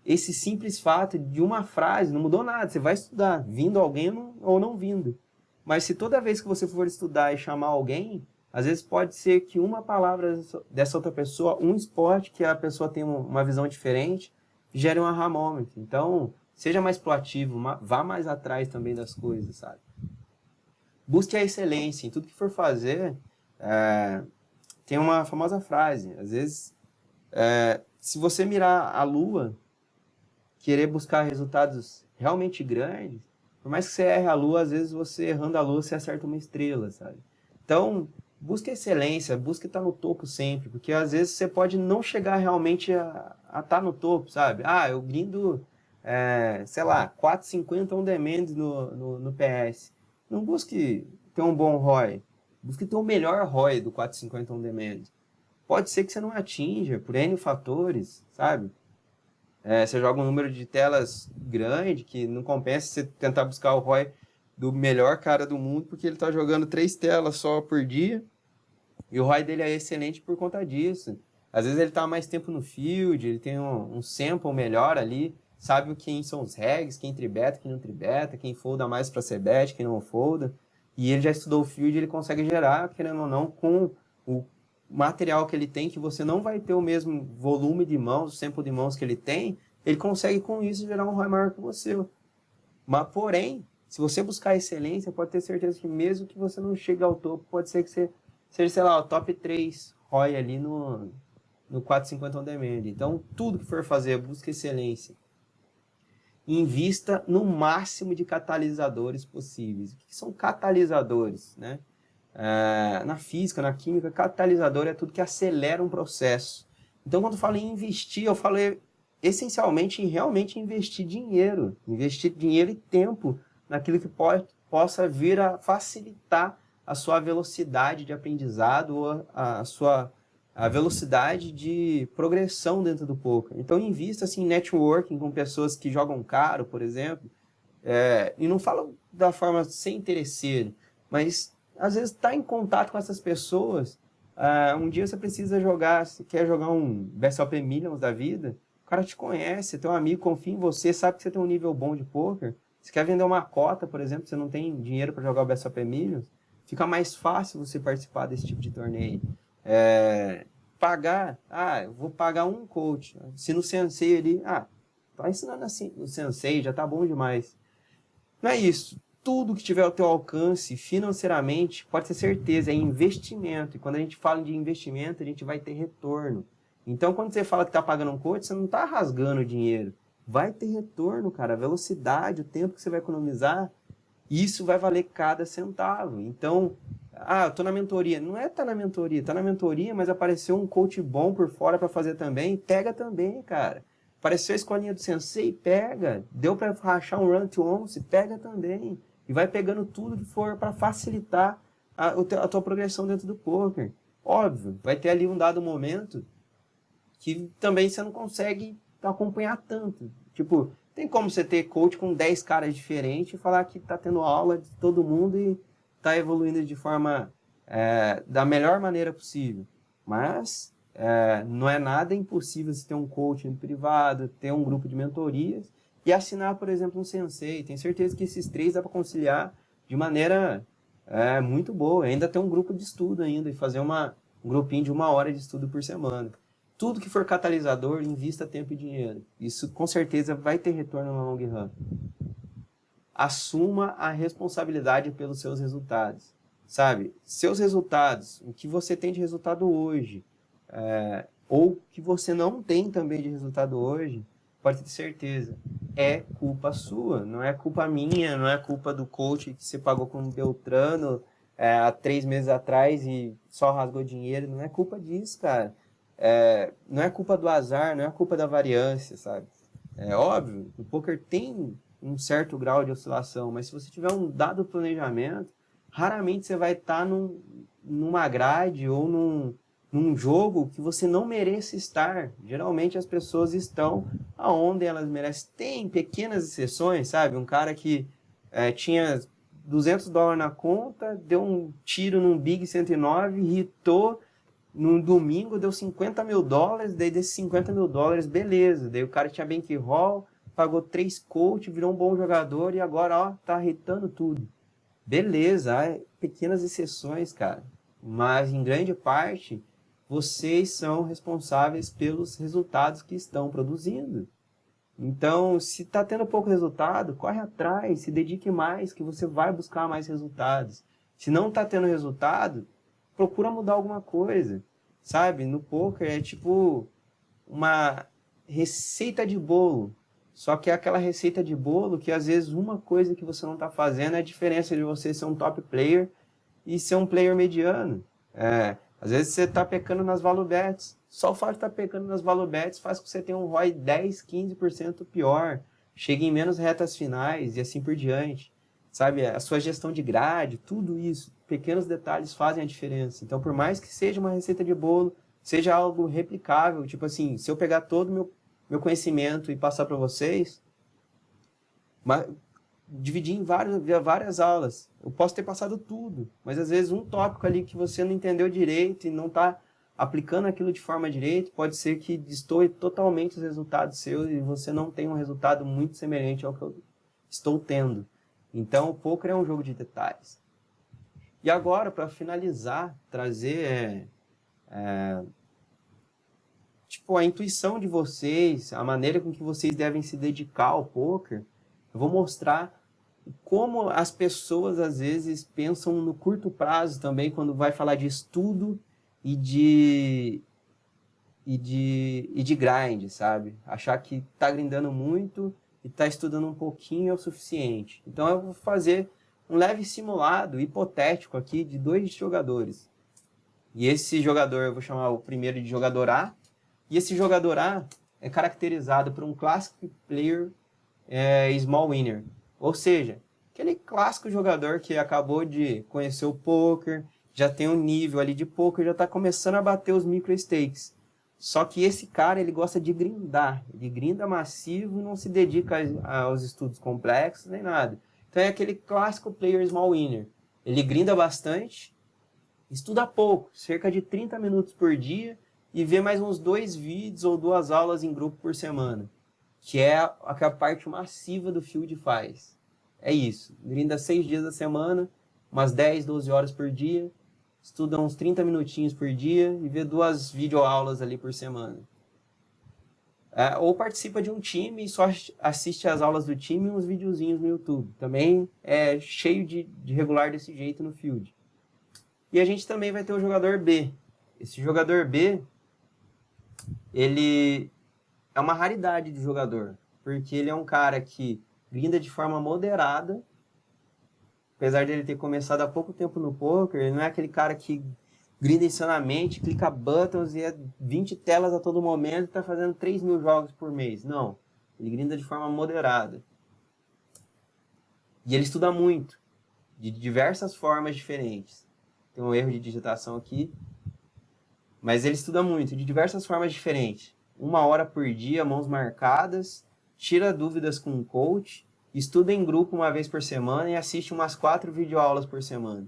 Esse simples fato de uma frase não mudou nada, você vai estudar, vindo alguém ou não vindo. Mas se toda vez que você for estudar e chamar alguém, às vezes pode ser que uma palavra dessa outra pessoa, um esporte que a pessoa tem uma visão diferente, gere um aha moment. Então, seja mais proativo, vá mais atrás também das coisas, sabe? Busque a excelência em tudo que for fazer. Tem uma famosa frase, às vezes, se você mirar a lua, querer buscar resultados realmente grandes, por mais que você erre a lua, às vezes você errando a lua, você acerta uma estrela, sabe? Então, busque excelência, busque estar no topo sempre, porque às vezes você pode não chegar realmente a estar no topo, sabe? Eu grindo, sei lá, 4,50 on demand no PS. Não busque ter um bom ROI, busque ter o melhor ROI do 4,50 on demand. Pode ser que você não atinja por N fatores, sabe? Você joga um número de telas grande que não compensa você tentar buscar o ROI do melhor cara do mundo, porque ele está jogando 3 telas só por dia, e o ROI dele é excelente por conta disso. Às vezes ele está mais tempo no field, ele tem um sample melhor ali, sabe quem são os regs, quem tribeta, quem não tribeta, quem folda mais para c-bet, quem não folda, e ele já estudou o field, ele consegue gerar, querendo ou não, com o material que ele tem, que você não vai ter o mesmo volume de mãos, o sample de mãos que ele tem, ele consegue com isso gerar um ROI maior que você. Mas, porém, se você buscar excelência, pode ter certeza que mesmo que você não chegue ao topo, pode ser que você seja, sei lá, o top 3 ROI ali no 4,50 on demand. Então, tudo que for fazer, busque excelência. Invista no máximo de catalisadores possíveis. O que são catalisadores, né? Na física, na química, catalisador é tudo que acelera um processo. Então, quando eu falo em investir, eu falo essencialmente em realmente investir dinheiro e tempo naquilo que possa vir a facilitar a sua velocidade de aprendizado ou a velocidade de progressão dentro do poker. Então, invista assim, em networking com pessoas que jogam caro, por exemplo, e não falo da forma sem interesseiro, mas às vezes está em contato com essas pessoas. Um dia você precisa jogar, se quer jogar um BSOP Millions da vida, o cara te conhece, teu amigo confia em você, sabe que você tem um nível bom de poker. Você quer vender uma cota, por exemplo, você não tem dinheiro para jogar o BSOP Millions, fica mais fácil você participar desse tipo de torneio. Pagar, eu vou pagar um coach. Se no Sensei ali, tá ensinando assim, no Sensei já tá bom demais. Não é isso. Tudo que tiver ao teu alcance financeiramente, pode ter certeza, é investimento. E quando a gente fala de investimento, a gente vai ter retorno. Então, quando você fala que está pagando um coach, você não está rasgando dinheiro. Vai ter retorno, cara. A velocidade, o tempo que você vai economizar, isso vai valer cada centavo. Então, eu tô na mentoria. Não é tá na mentoria. Tá na mentoria, mas apareceu um coach bom por fora para fazer também. Pega também, cara. Apareceu a escolinha do Sensei, pega. Deu para rachar um run to once, pega também. E vai pegando tudo que for para facilitar a tua progressão dentro do poker. Óbvio, vai ter ali um dado momento que também você não consegue acompanhar tanto. Tipo, tem como você ter coach com 10 caras diferentes e falar que tá tendo aula de todo mundo e tá evoluindo de forma da melhor maneira possível. Mas não é nada impossível você ter um coach no privado, ter um grupo de mentorias e assinar, por exemplo, um Sensei. Tenho certeza que esses 3 dá para conciliar de maneira muito boa. Ainda ter um grupo de estudo ainda e fazer um grupinho de 1 hora de estudo por semana. Tudo que for catalisador, invista tempo e dinheiro. Isso com certeza vai ter retorno no long run. Assuma a responsabilidade pelos seus resultados. Sabe? Seus resultados, o que você tem de resultado hoje, ou que você não tem também de resultado hoje, pode ter certeza, é culpa sua, não é culpa minha, não é culpa do coach que você pagou com o Beltrano há 3 meses atrás e só rasgou dinheiro, não é culpa disso, cara. Não é culpa do azar, não é culpa da variância, sabe? É óbvio, o poker tem um certo grau de oscilação, mas se você tiver um dado planejamento, raramente você vai estar numa grade ou num num jogo que você não merece estar. Geralmente as pessoas estão aonde elas merecem. Tem pequenas exceções, sabe? Um cara que tinha $200 na conta, deu um tiro num Big 109, hitou, no domingo deu $50 mil, daí desses $50 mil, beleza. Daí o cara tinha bankroll, pagou 3 coach, virou um bom jogador e agora, ó, tá hitando tudo. Beleza, pequenas exceções, cara. Mas em grande parte, vocês são responsáveis pelos resultados que estão produzindo. Então, se está tendo pouco resultado, corre atrás, se dedique mais, que você vai buscar mais resultados. Se não está tendo resultado, procura mudar alguma coisa, sabe? No poker é tipo uma receita de bolo. Só que é aquela receita de bolo que às vezes uma coisa que você não está fazendo é a diferença de você ser um top player e ser um player mediano. Às vezes você está pecando nas value bets. Só o fato de estar pecando nas value bets faz com que você tenha um ROI 10, 15% pior. Chegue em menos retas finais e assim por diante. Sabe, a sua gestão de grade, tudo isso, pequenos detalhes fazem a diferença. Então, por mais que seja uma receita de bolo, seja algo replicável, tipo assim, se eu pegar todo o meu conhecimento e passar para vocês, dividir em várias aulas. Eu posso ter passado tudo, mas às vezes um tópico ali que você não entendeu direito e não está aplicando aquilo de forma direita, pode ser que destoe totalmente os resultados seus e você não tenha um resultado muito semelhante ao que eu estou tendo. Então, o poker é um jogo de detalhes. E agora, para finalizar, trazer tipo, a intuição de vocês, a maneira com que vocês devem se dedicar ao poker. Eu vou mostrar como as pessoas, às vezes, pensam no curto prazo também, quando vai falar de estudo e de grind, sabe? Achar que está grindando muito e está estudando um pouquinho é o suficiente. Então eu vou fazer um leve simulado hipotético aqui de 2 jogadores. E esse jogador, eu vou chamar o primeiro de jogador A, e esse jogador A é caracterizado por um clássico player small winner. Ou seja, aquele clássico jogador que acabou de conhecer o poker, já tem um nível ali de poker, já está começando a bater os micro stakes. Só que esse cara, ele gosta de grindar. Ele grinda massivo e não se dedica aos estudos complexos nem nada. Então é aquele clássico player small winner. Ele grinda bastante, estuda pouco, cerca de 30 minutos por dia, e vê mais uns 2 vídeos ou 2 aulas em grupo por semana. Que é a parte massiva do field faz. É isso. Grinda 6 dias da semana, umas 10, 12 horas por dia, estuda uns 30 minutinhos por dia e vê 2 videoaulas ali por semana. Ou participa de um time e só assiste as aulas do time e uns videozinhos no YouTube. Também é cheio de regular desse jeito no field. E a gente também vai ter o jogador B. Esse jogador B, ele é uma raridade de jogador, porque ele é um cara que grinda de forma moderada, apesar de ele ter começado há pouco tempo no poker, ele não é aquele cara que grinda insanamente, clica buttons e é 20 telas a todo momento e está fazendo 3 mil jogos por mês. Não, ele grinda de forma moderada. E ele estuda muito, de diversas formas diferentes. Tem um erro de digitação aqui, mas ele estuda muito, de diversas formas diferentes. 1 hora por dia, mãos marcadas, tira dúvidas com um coach, estuda em grupo 1 vez por semana e assiste umas 4 videoaulas por semana.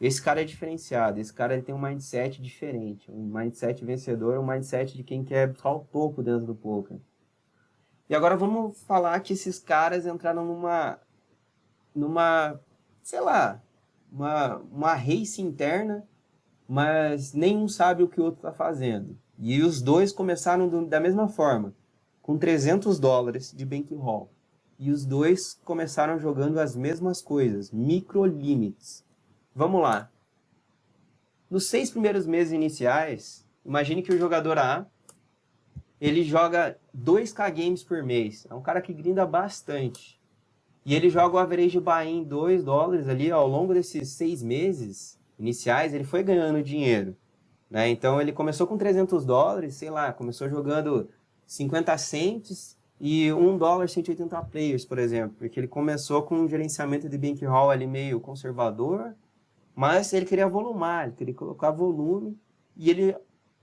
Esse cara é diferenciado, esse cara ele tem um mindset diferente, um mindset vencedor, um mindset de quem quer buscar o topo dentro do poker. E agora vamos falar que esses caras entraram sei lá, uma race interna, mas nenhum sabe o que o outro está fazendo. E os dois começaram da mesma forma, com $300 de bankroll. E os dois começaram jogando as mesmas coisas, micro limits. Vamos lá. Nos 6 primeiros meses iniciais, imagine que o jogador A, ele joga 2K games por mês. É um cara que grinda bastante. E ele joga o average buy-in $2 ali, ao longo desses 6 meses iniciais, ele foi ganhando dinheiro. Né? Então ele começou com $300, sei lá, começou jogando 50 cents e $1 180 players, por exemplo. Porque ele começou com um gerenciamento de bankroll ali meio conservador, mas ele queria volumar, ele queria colocar volume, e ele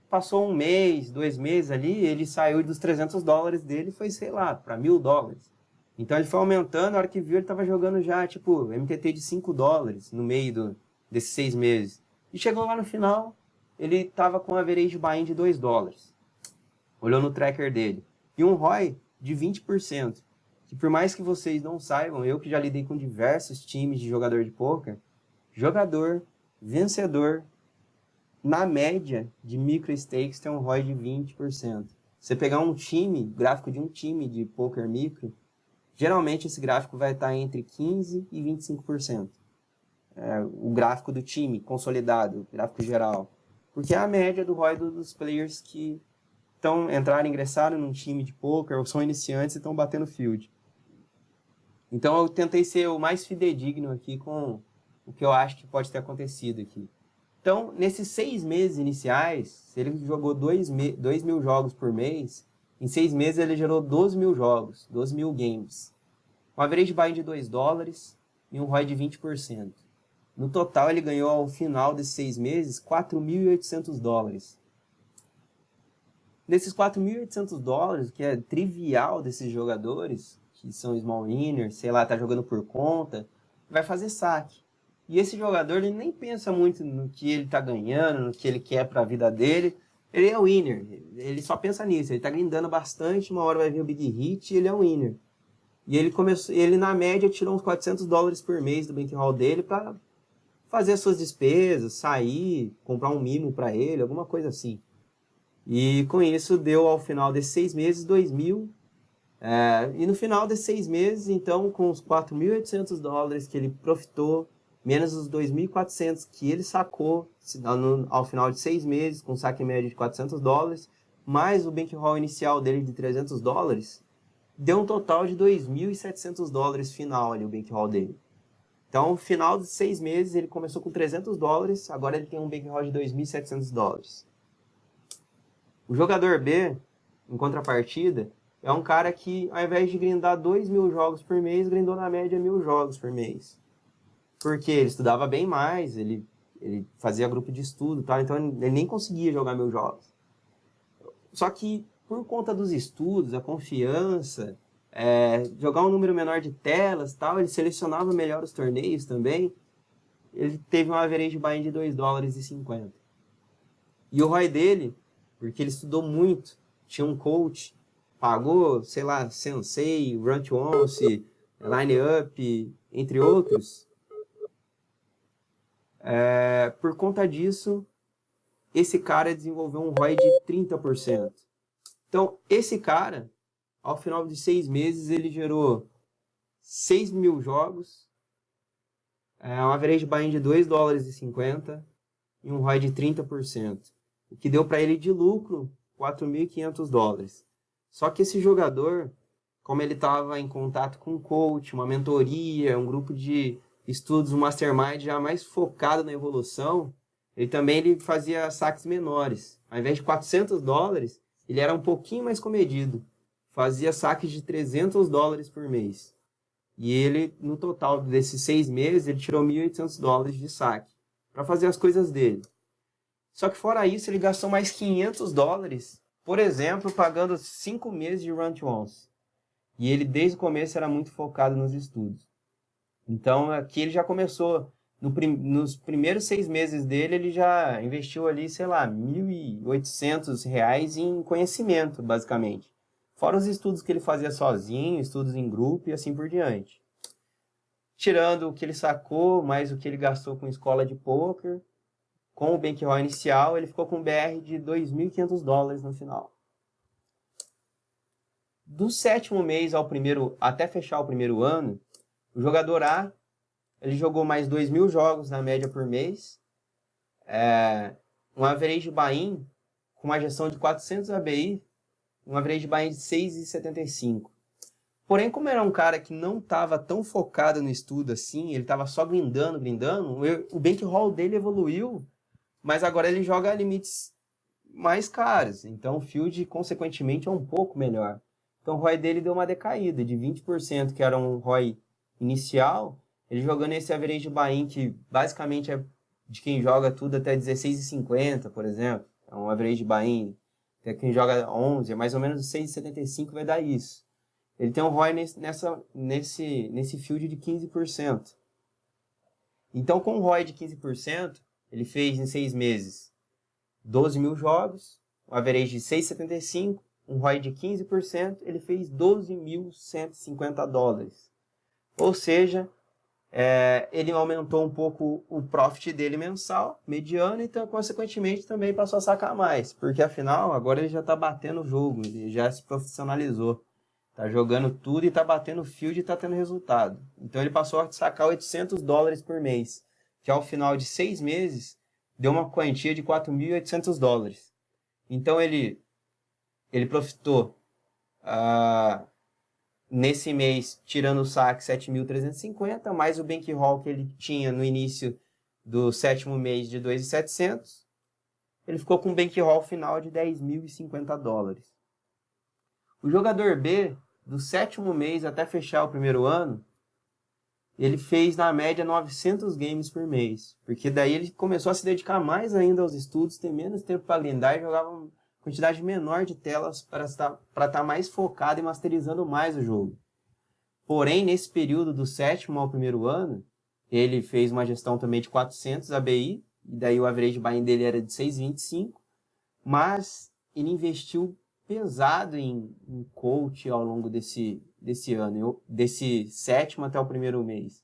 passou um mês, 2 meses ali, ele saiu dos $300 dele e foi, sei lá, para $1.000. Então ele foi aumentando, a hora que viu ele estava jogando já, tipo, MTT de $5 no meio desses 6 meses. E chegou lá no final, ele estava com um average buy-in de $2. Olhou no tracker dele. E um ROI de 20%. Que por mais que vocês não saibam, eu que já lidei com diversos times de jogador de poker, jogador, vencedor, na média de micro stakes tem um ROI de 20%. Você pegar um time, gráfico de um time de poker micro, geralmente esse gráfico vai estar entre 15% e 25%. O gráfico do time consolidado, o gráfico geral. Porque é a média do ROI dos players que ingressaram num time de poker ou são iniciantes e estão batendo field. Então eu tentei ser o mais fidedigno aqui com o que eu acho que pode ter acontecido aqui. Então, nesses 6 meses iniciais, se ele jogou 2.000 jogos por mês, em 6 meses ele gerou 12.000 jogos, 12.000 games. Um average buy de $2 e um ROI de 20%. No total, ele ganhou ao final desses 6 meses $4.800. Nesses $4.800, que é trivial desses jogadores, que são small winners, sei lá, tá jogando por conta, vai fazer saque. E esse jogador, ele nem pensa muito no que ele tá ganhando, no que ele quer para a vida dele. Ele é winner, ele só pensa nisso, ele tá grindando bastante, uma hora vai vir o big hit e ele é winner. E ele na média tirou uns $400 por mês do bankroll dele para fazer as suas despesas, sair, comprar um mimo para ele, alguma coisa assim. E com isso deu ao final desses 6 meses 2.000. E no final desses 6 meses, então, com os $4.800 que ele profitou, menos os 2.400 que ele sacou ao final de 6 meses, com saque médio de $400, mais o bankroll inicial dele de $300, deu um total de $2.700 final ali, o bankroll dele. Então, no final de 6 meses, ele começou com $300, agora ele tem um bankroll de $2.700. O jogador B, em contrapartida, é um cara que, ao invés de grindar 2.000 jogos por mês, grindou na média 1.000 jogos por mês. Porque ele estudava bem mais, ele fazia grupo de estudo, tá? Então ele nem conseguia jogar 1.000 jogos. Só que, por conta dos estudos, a confiança, jogar um número menor de telas, tal, ele selecionava melhor os torneios também. Ele teve um average buy-in de $2,50. E o ROI dele, porque ele estudou muito, tinha um coach, pagou, sei lá, Sensei, Run to Once, Line Up, entre outros. Por conta disso, esse cara desenvolveu um ROI de 30%. Então, esse cara, ao final de 6 meses, ele gerou 6.000 jogos, um average buy-in de $2,50 e um ROI de 30%. O que deu para ele de lucro $4.500. Só que esse jogador, como ele estava em contato com um coach, uma mentoria, um grupo de estudos, um mastermind já mais focado na evolução, ele fazia saques menores. Ao invés de $400, ele era um pouquinho mais comedido. Fazia saques de $300 por mês. E ele, no total desses 6 meses, ele tirou $1.800 de saque para fazer as coisas dele. Só que fora isso, ele gastou mais $500, por exemplo, pagando 5 meses de Run to Once. E ele, desde o começo, era muito focado nos estudos. Então, aqui ele já começou, nos primeiros 6 meses dele, ele já investiu ali, sei lá, R$ 1.800 em conhecimento, basicamente. Fora os estudos que ele fazia sozinho, estudos em grupo e assim por diante. Tirando o que ele sacou, mais o que ele gastou com escola de poker, com o bankroll inicial, ele ficou com um BR de $2.500 no final. Do 7º mês até fechar o primeiro ano, o jogador A, ele jogou mais 2.000 jogos na média por mês, um average buy-in com uma gestão de 400 ABI, um average buy-in de 6,75. Porém, como era um cara que não estava tão focado no estudo assim, ele estava só grindando, o bankroll dele evoluiu, mas agora ele joga limites mais caros, então o field, consequentemente, é um pouco melhor. Então o ROI dele deu uma decaída de 20%, que era um ROI inicial, ele jogando esse average buy-in, que basicamente é de quem joga tudo até 16,50, por exemplo. é um average buy-in. Quem joga 11, é mais ou menos 6,75 vai dar isso. Ele tem um ROI nesse field de 15%. Então, com um ROI de 15%, ele fez em 6 meses 12 mil jogos, um average de 6,75, um ROI de 15%, ele fez $12.150. Ou seja, ele aumentou um pouco o profit dele mensal, mediano, então, consequentemente, também passou a sacar mais. Porque, afinal, agora ele já está batendo o jogo, ele já se profissionalizou. Está jogando tudo e está batendo field e está tendo resultado. Então, ele passou a sacar $800 por mês, que ao final de 6 meses, deu uma quantia de $4.800. Então, ele profitou nesse mês, tirando o saque, 7.350, mais o bankroll que ele tinha no início do 7º mês de 2.700, ele ficou com um bankroll final de $10.050. O jogador B, do 7º mês até fechar o primeiro ano, ele fez na média 900 games por mês, porque daí ele começou a se dedicar mais ainda aos estudos, ter menos tempo para grindar e jogava uma quantidade menor de telas para estar mais focado e masterizando mais o jogo. Porém, nesse período do 7º ao primeiro ano, ele fez uma gestão também de 400 ABI, e daí o average buy-in dele era de 6,25, mas ele investiu pesado em coach ao longo desse ano, desse 7º até o primeiro mês.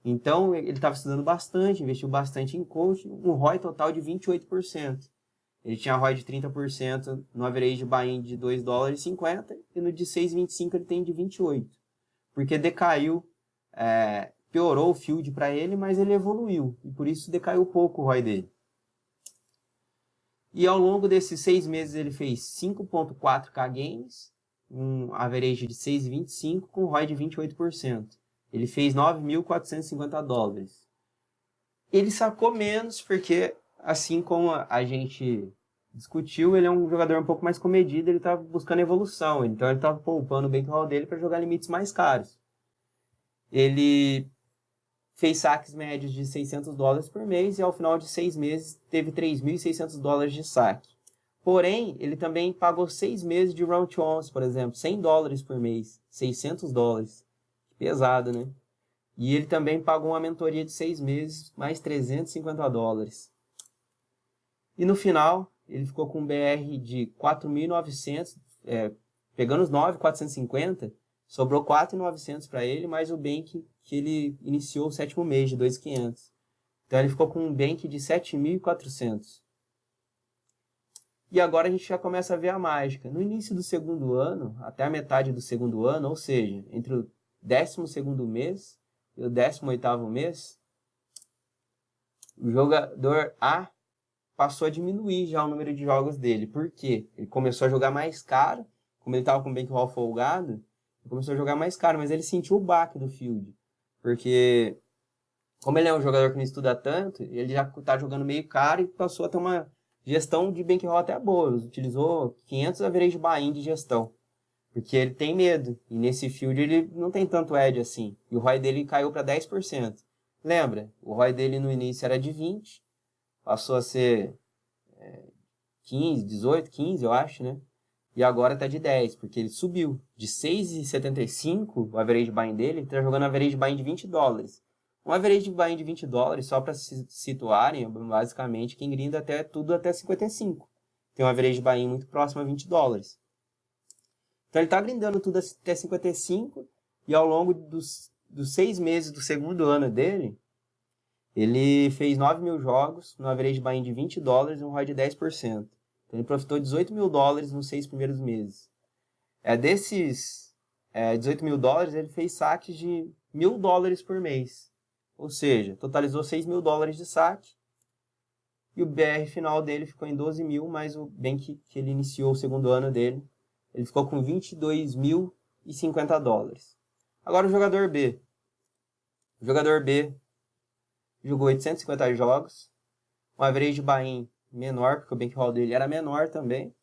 Então, ele estava estudando bastante, investiu bastante em coach, um ROI total de 28%. Ele tinha ROI de 30% no average buy-in de $2,50 e no de 6,25 ele tem de 28%. Porque decaiu, piorou o field para ele, mas ele evoluiu. E por isso decaiu pouco o ROI dele. E ao longo desses 6 meses ele fez 5.4k games, um average de 6,25 com ROI de 28%. Ele fez $9.450. Ele sacou menos porque, assim como a gente discutiu, ele é um jogador um pouco mais comedido, ele estava buscando evolução, então ele estava poupando o bankroll dele para jogar limites mais caros. Ele fez saques médios de $600 por mês e ao final de 6 meses teve $3.600 de saque. Porém, ele também pagou 6 meses de round to once, por exemplo, $100 por mês, $600. Pesado, né? E ele também pagou uma mentoria de 6 meses, mais $350. E no final, ele ficou com um BR de 4.900, pegando os 9.450, sobrou 4.900 para ele, mais o bank que ele iniciou o 7º mês de 2.500. Então ele ficou com um bank de 7.400. E agora a gente já começa a ver a mágica. No início do 2º ano, até a metade do 2º ano, ou seja, entre o 12º mês e o 18º mês, o jogador A passou a diminuir já o número de jogos dele. Por quê? Ele começou a jogar mais caro, como ele estava com o bankroll folgado, ele começou a jogar mais caro, mas ele sentiu o baque do field. Porque, como ele é um jogador que não estuda tanto, ele já está jogando meio caro e passou a ter uma gestão de bankroll até boa. Ele utilizou 500 average buy-in de gestão. Porque ele tem medo. E nesse field ele não tem tanto edge assim. E o ROI dele caiu para 10%. Lembra? O ROI dele no início era de 20%. Passou a ser 15, 18, 15, eu acho, né? E agora tá de 10, porque ele subiu. De 6,75, o average buy-in dele, ele tá jogando average buy-in de $20. Um average buy-in de $20, só para se situarem, basicamente, quem grinda tudo até 55. Tem um average buy-in muito próximo a $20. Então ele tá grindando tudo até 55, e ao longo dos 6 meses do 2º ano dele, ele fez 9.000 jogos, no average buy-in de $20 e um ROI de 10%. Então ele profitou $18.000 nos 6 primeiros meses. Desses $18.000, ele fez saques de $1.000 por mês. Ou seja, totalizou $6.000 de saque. E o BR final dele ficou em 12.000, mais o bank que ele iniciou o 2º ano dele. Ele ficou com $22.050. Agora o jogador B. O jogador B jogou 850 jogos, um average buy-in menor, porque o bankroll dele era menor também.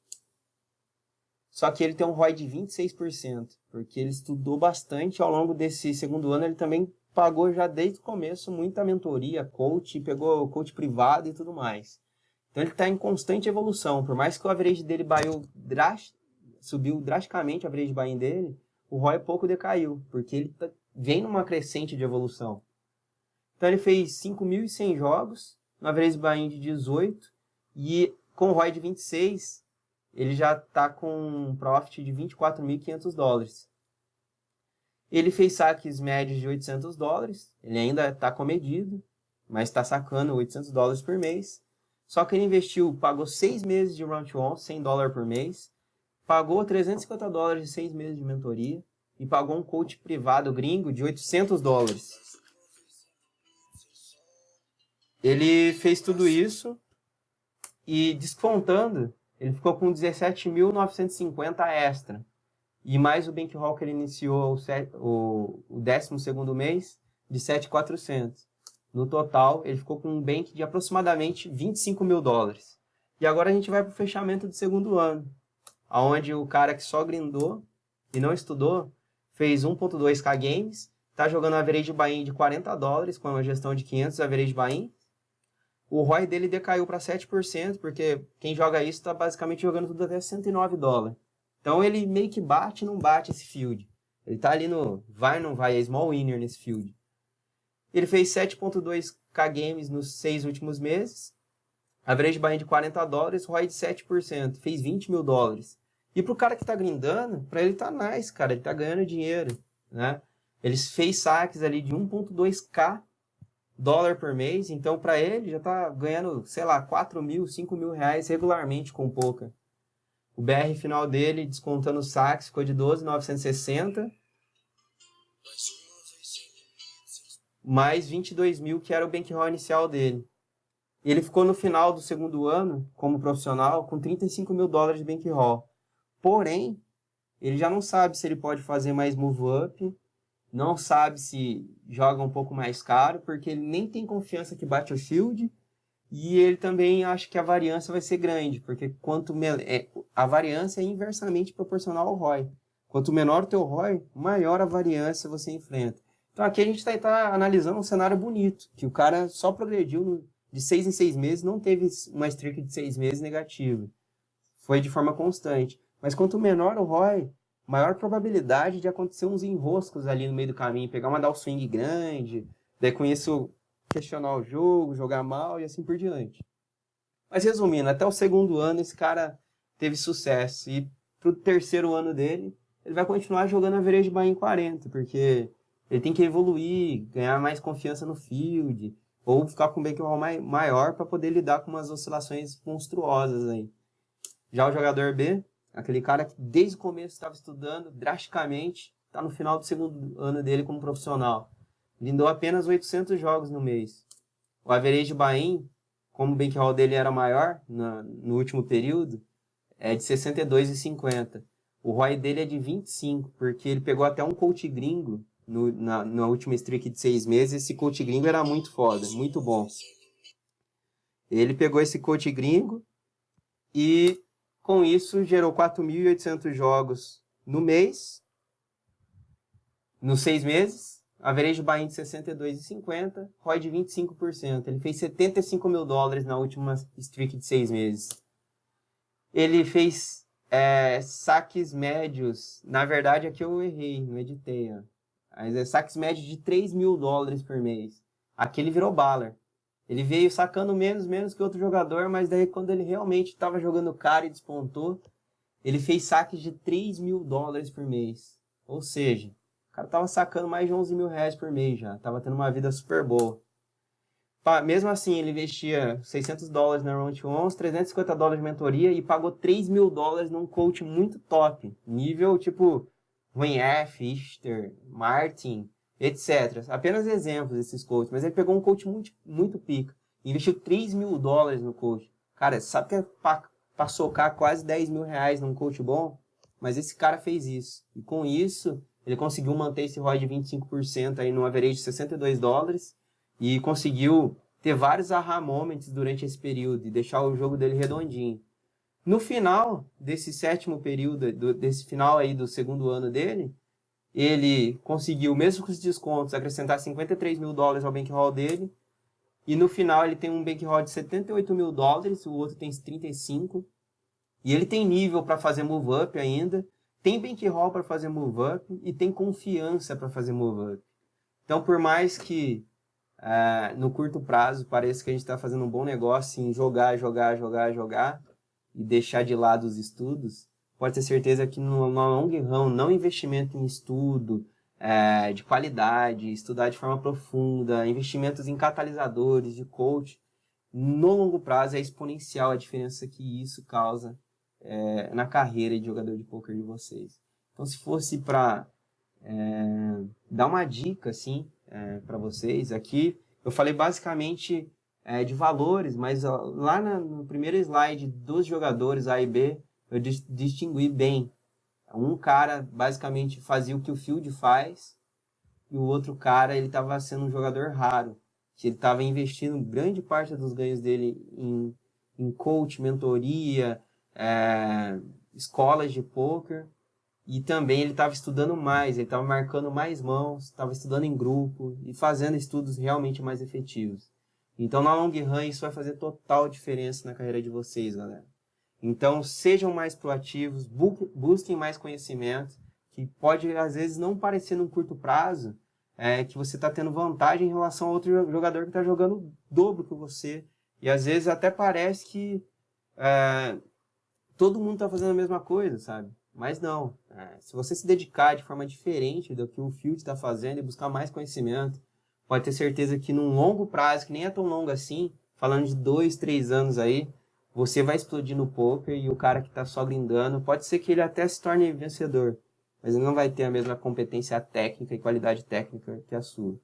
Só que ele tem um ROI de 26%, porque ele estudou bastante ao longo desse 2º ano. Ele também pagou já desde o começo muita mentoria, coach, pegou coach privado e tudo mais. Então ele está em constante evolução. Por mais que o average dele subiu drasticamente o average buy-in dele, o ROI pouco decaiu, porque ele vem numa crescente de evolução. Então ele fez 5.100 jogos, no average buy-in de 18, e com o ROI de 26, ele já está com um profit de $24.500. Ele fez saques médios de $800, ele ainda está comedido, mas está sacando $800 por mês. Só que ele pagou 6 meses de round to $100 por mês, pagou $350 de 6 meses de mentoria e pagou um coach privado gringo de $800. Ele fez tudo isso e descontando, ele ficou com 17.950 extra. E mais o bankroll que ele iniciou o 12º mês de 7.400. No total, ele ficou com um bank de aproximadamente $25.000. E agora a gente vai para o fechamento do segundo ano, onde o cara que só grindou e não estudou fez 1.2k games, está jogando average buy-in de $40 com uma gestão de 500 average buy-in. O ROI dele decaiu para 7%, porque quem joga isso está basicamente jogando tudo até $109. Então ele meio que bate e não bate esse field. Ele está ali no vai não vai, é small winner nesse field. Ele fez 7.2k games nos 6 últimos meses. Average buy-in de $40, ROI de 7%. Fez $20.000. E pro cara que tá grindando, para ele tá nice, cara. Ele tá ganhando dinheiro, né? Ele fez saques ali de 1.2k dólar por mês. Então para ele já tá ganhando, sei lá, 4.000, 5.000 reais regularmente com poker. O BR final dele, descontando os saques, ficou de 12.960. Mais 22.000, que era o bankroll inicial dele. Ele ficou no final do segundo ano, como profissional, com $35.000 de bankroll. Porém, ele já não sabe se ele pode fazer mais move up, não sabe se joga um pouco mais caro, porque ele nem tem confiança que bate o field, e ele também acha que a variância vai ser grande, porque a variância é inversamente proporcional ao ROI. Quanto menor o teu ROI, maior a variância você enfrenta. Então aqui a gente está analisando um cenário bonito, que o cara só progrediu de 6 em 6 meses, não teve uma streak de 6 meses negativa. Foi de forma constante. Mas quanto menor o ROI, maior probabilidade de acontecer uns enroscos ali no meio do caminho, pegar uma downswing grande, daí com isso questionar o jogo, jogar mal e assim por diante. Mas resumindo, até o segundo ano esse cara teve sucesso. E pro terceiro ano dele, ele vai continuar jogando average buy-in 40, porque ele tem que evoluir, ganhar mais confiança no field, ou ficar com um bankroll maior para poder lidar com umas oscilações monstruosas aí. Já o jogador B, aquele cara que desde o começo estava estudando drasticamente, está no final do segundo ano dele como profissional. Lindou apenas 800 jogos no mês. O average buy-in, como o bankroll dele era maior no último período, é de 62,50. O ROI dele é de 25, porque ele pegou até um coach gringo na última streak de 6 meses. Esse coach gringo era muito foda, muito bom. Ele pegou esse coach gringo e com isso gerou 4.800 jogos no mês, nos 6 meses, average buy-in de 62,50, ROI de 25%. Ele fez $75.000 na última streak de 6 meses. Ele fez saques médios, na verdade aqui eu errei, não editei, ó. Mas saques médios de $3.000 por mês. Aqui ele virou baller. Ele veio sacando menos que outro jogador, mas daí quando ele realmente estava jogando caro e despontou, ele fez saques de $3.000 por mês. Ou seja, o cara estava sacando mais de R$11.000 por mês já. Estava tendo uma vida super boa. Mesmo assim, ele investia $600 na Round 11, $350 de mentoria e pagou $3.000 num coach muito top. Nível tipo Wayne F, Ister, Martin, etc. Apenas exemplos desses coaches. Mas ele pegou um coach muito pica. Investiu $3.000 no coach. Cara, sabe que é pra socar quase R$10.000 num coach bom? Mas esse cara fez isso. E com isso, ele conseguiu manter esse ROI de 25% aí no average de $62. E conseguiu ter vários aha moments durante esse período e deixar o jogo dele redondinho. No final desse sétimo período, desse final aí do segundo ano dele, ele conseguiu, mesmo com os descontos, acrescentar $53.000 ao bankroll dele E no final ele tem um bankroll de 78 mil dólares, o outro tem 35. E ele tem nível para fazer move up ainda, tem bankroll para fazer move up e tem confiança para fazer move up. Então, por mais que no curto prazo pareça que a gente está fazendo um bom negócio em jogar e deixar de lado os estudos, pode ter certeza que no long run, não investimento em estudo de qualidade, estudar de forma profunda, investimentos em catalisadores, de coach, no longo prazo é exponencial a diferença que isso causa na carreira de jogador de poker de vocês. Então, se fosse para dar uma dica assim, para vocês, aqui eu falei basicamente de valores, mas lá no primeiro slide dos jogadores A e B, eu distingui bem. Um cara basicamente fazia o que o Field faz e o outro cara ele estava sendo um jogador raro, que ele estava investindo grande parte dos ganhos dele em coach, mentoria, escolas de poker, e também ele estava estudando mais, ele estava marcando mais mãos, estava estudando em grupo e fazendo estudos realmente mais efetivos. Então, na long run, isso vai fazer total diferença na carreira de vocês, galera. Então, sejam mais proativos, busquem mais conhecimento, que pode, às vezes, não parecer num curto prazo, que você está tendo vantagem em relação a outro jogador que está jogando o dobro que você. E, às vezes, até parece que todo mundo está fazendo a mesma coisa, sabe? Mas não. Se você se dedicar de forma diferente do que o Field está fazendo e buscar mais conhecimento, pode ter certeza que num longo prazo, que nem é tão longo assim, falando de 2, 3 anos aí, você vai explodir no poker e o cara que está só grindando, pode ser que ele até se torne vencedor, mas ele não vai ter a mesma competência técnica e qualidade técnica que a sua.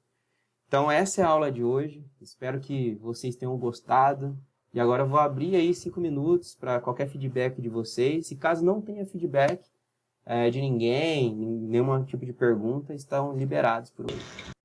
Então essa é a aula de hoje, espero que vocês tenham gostado. E agora eu vou abrir aí 5 minutos para qualquer feedback de vocês. E caso não tenha feedback de ninguém, nenhum tipo de pergunta, estão liberados por hoje.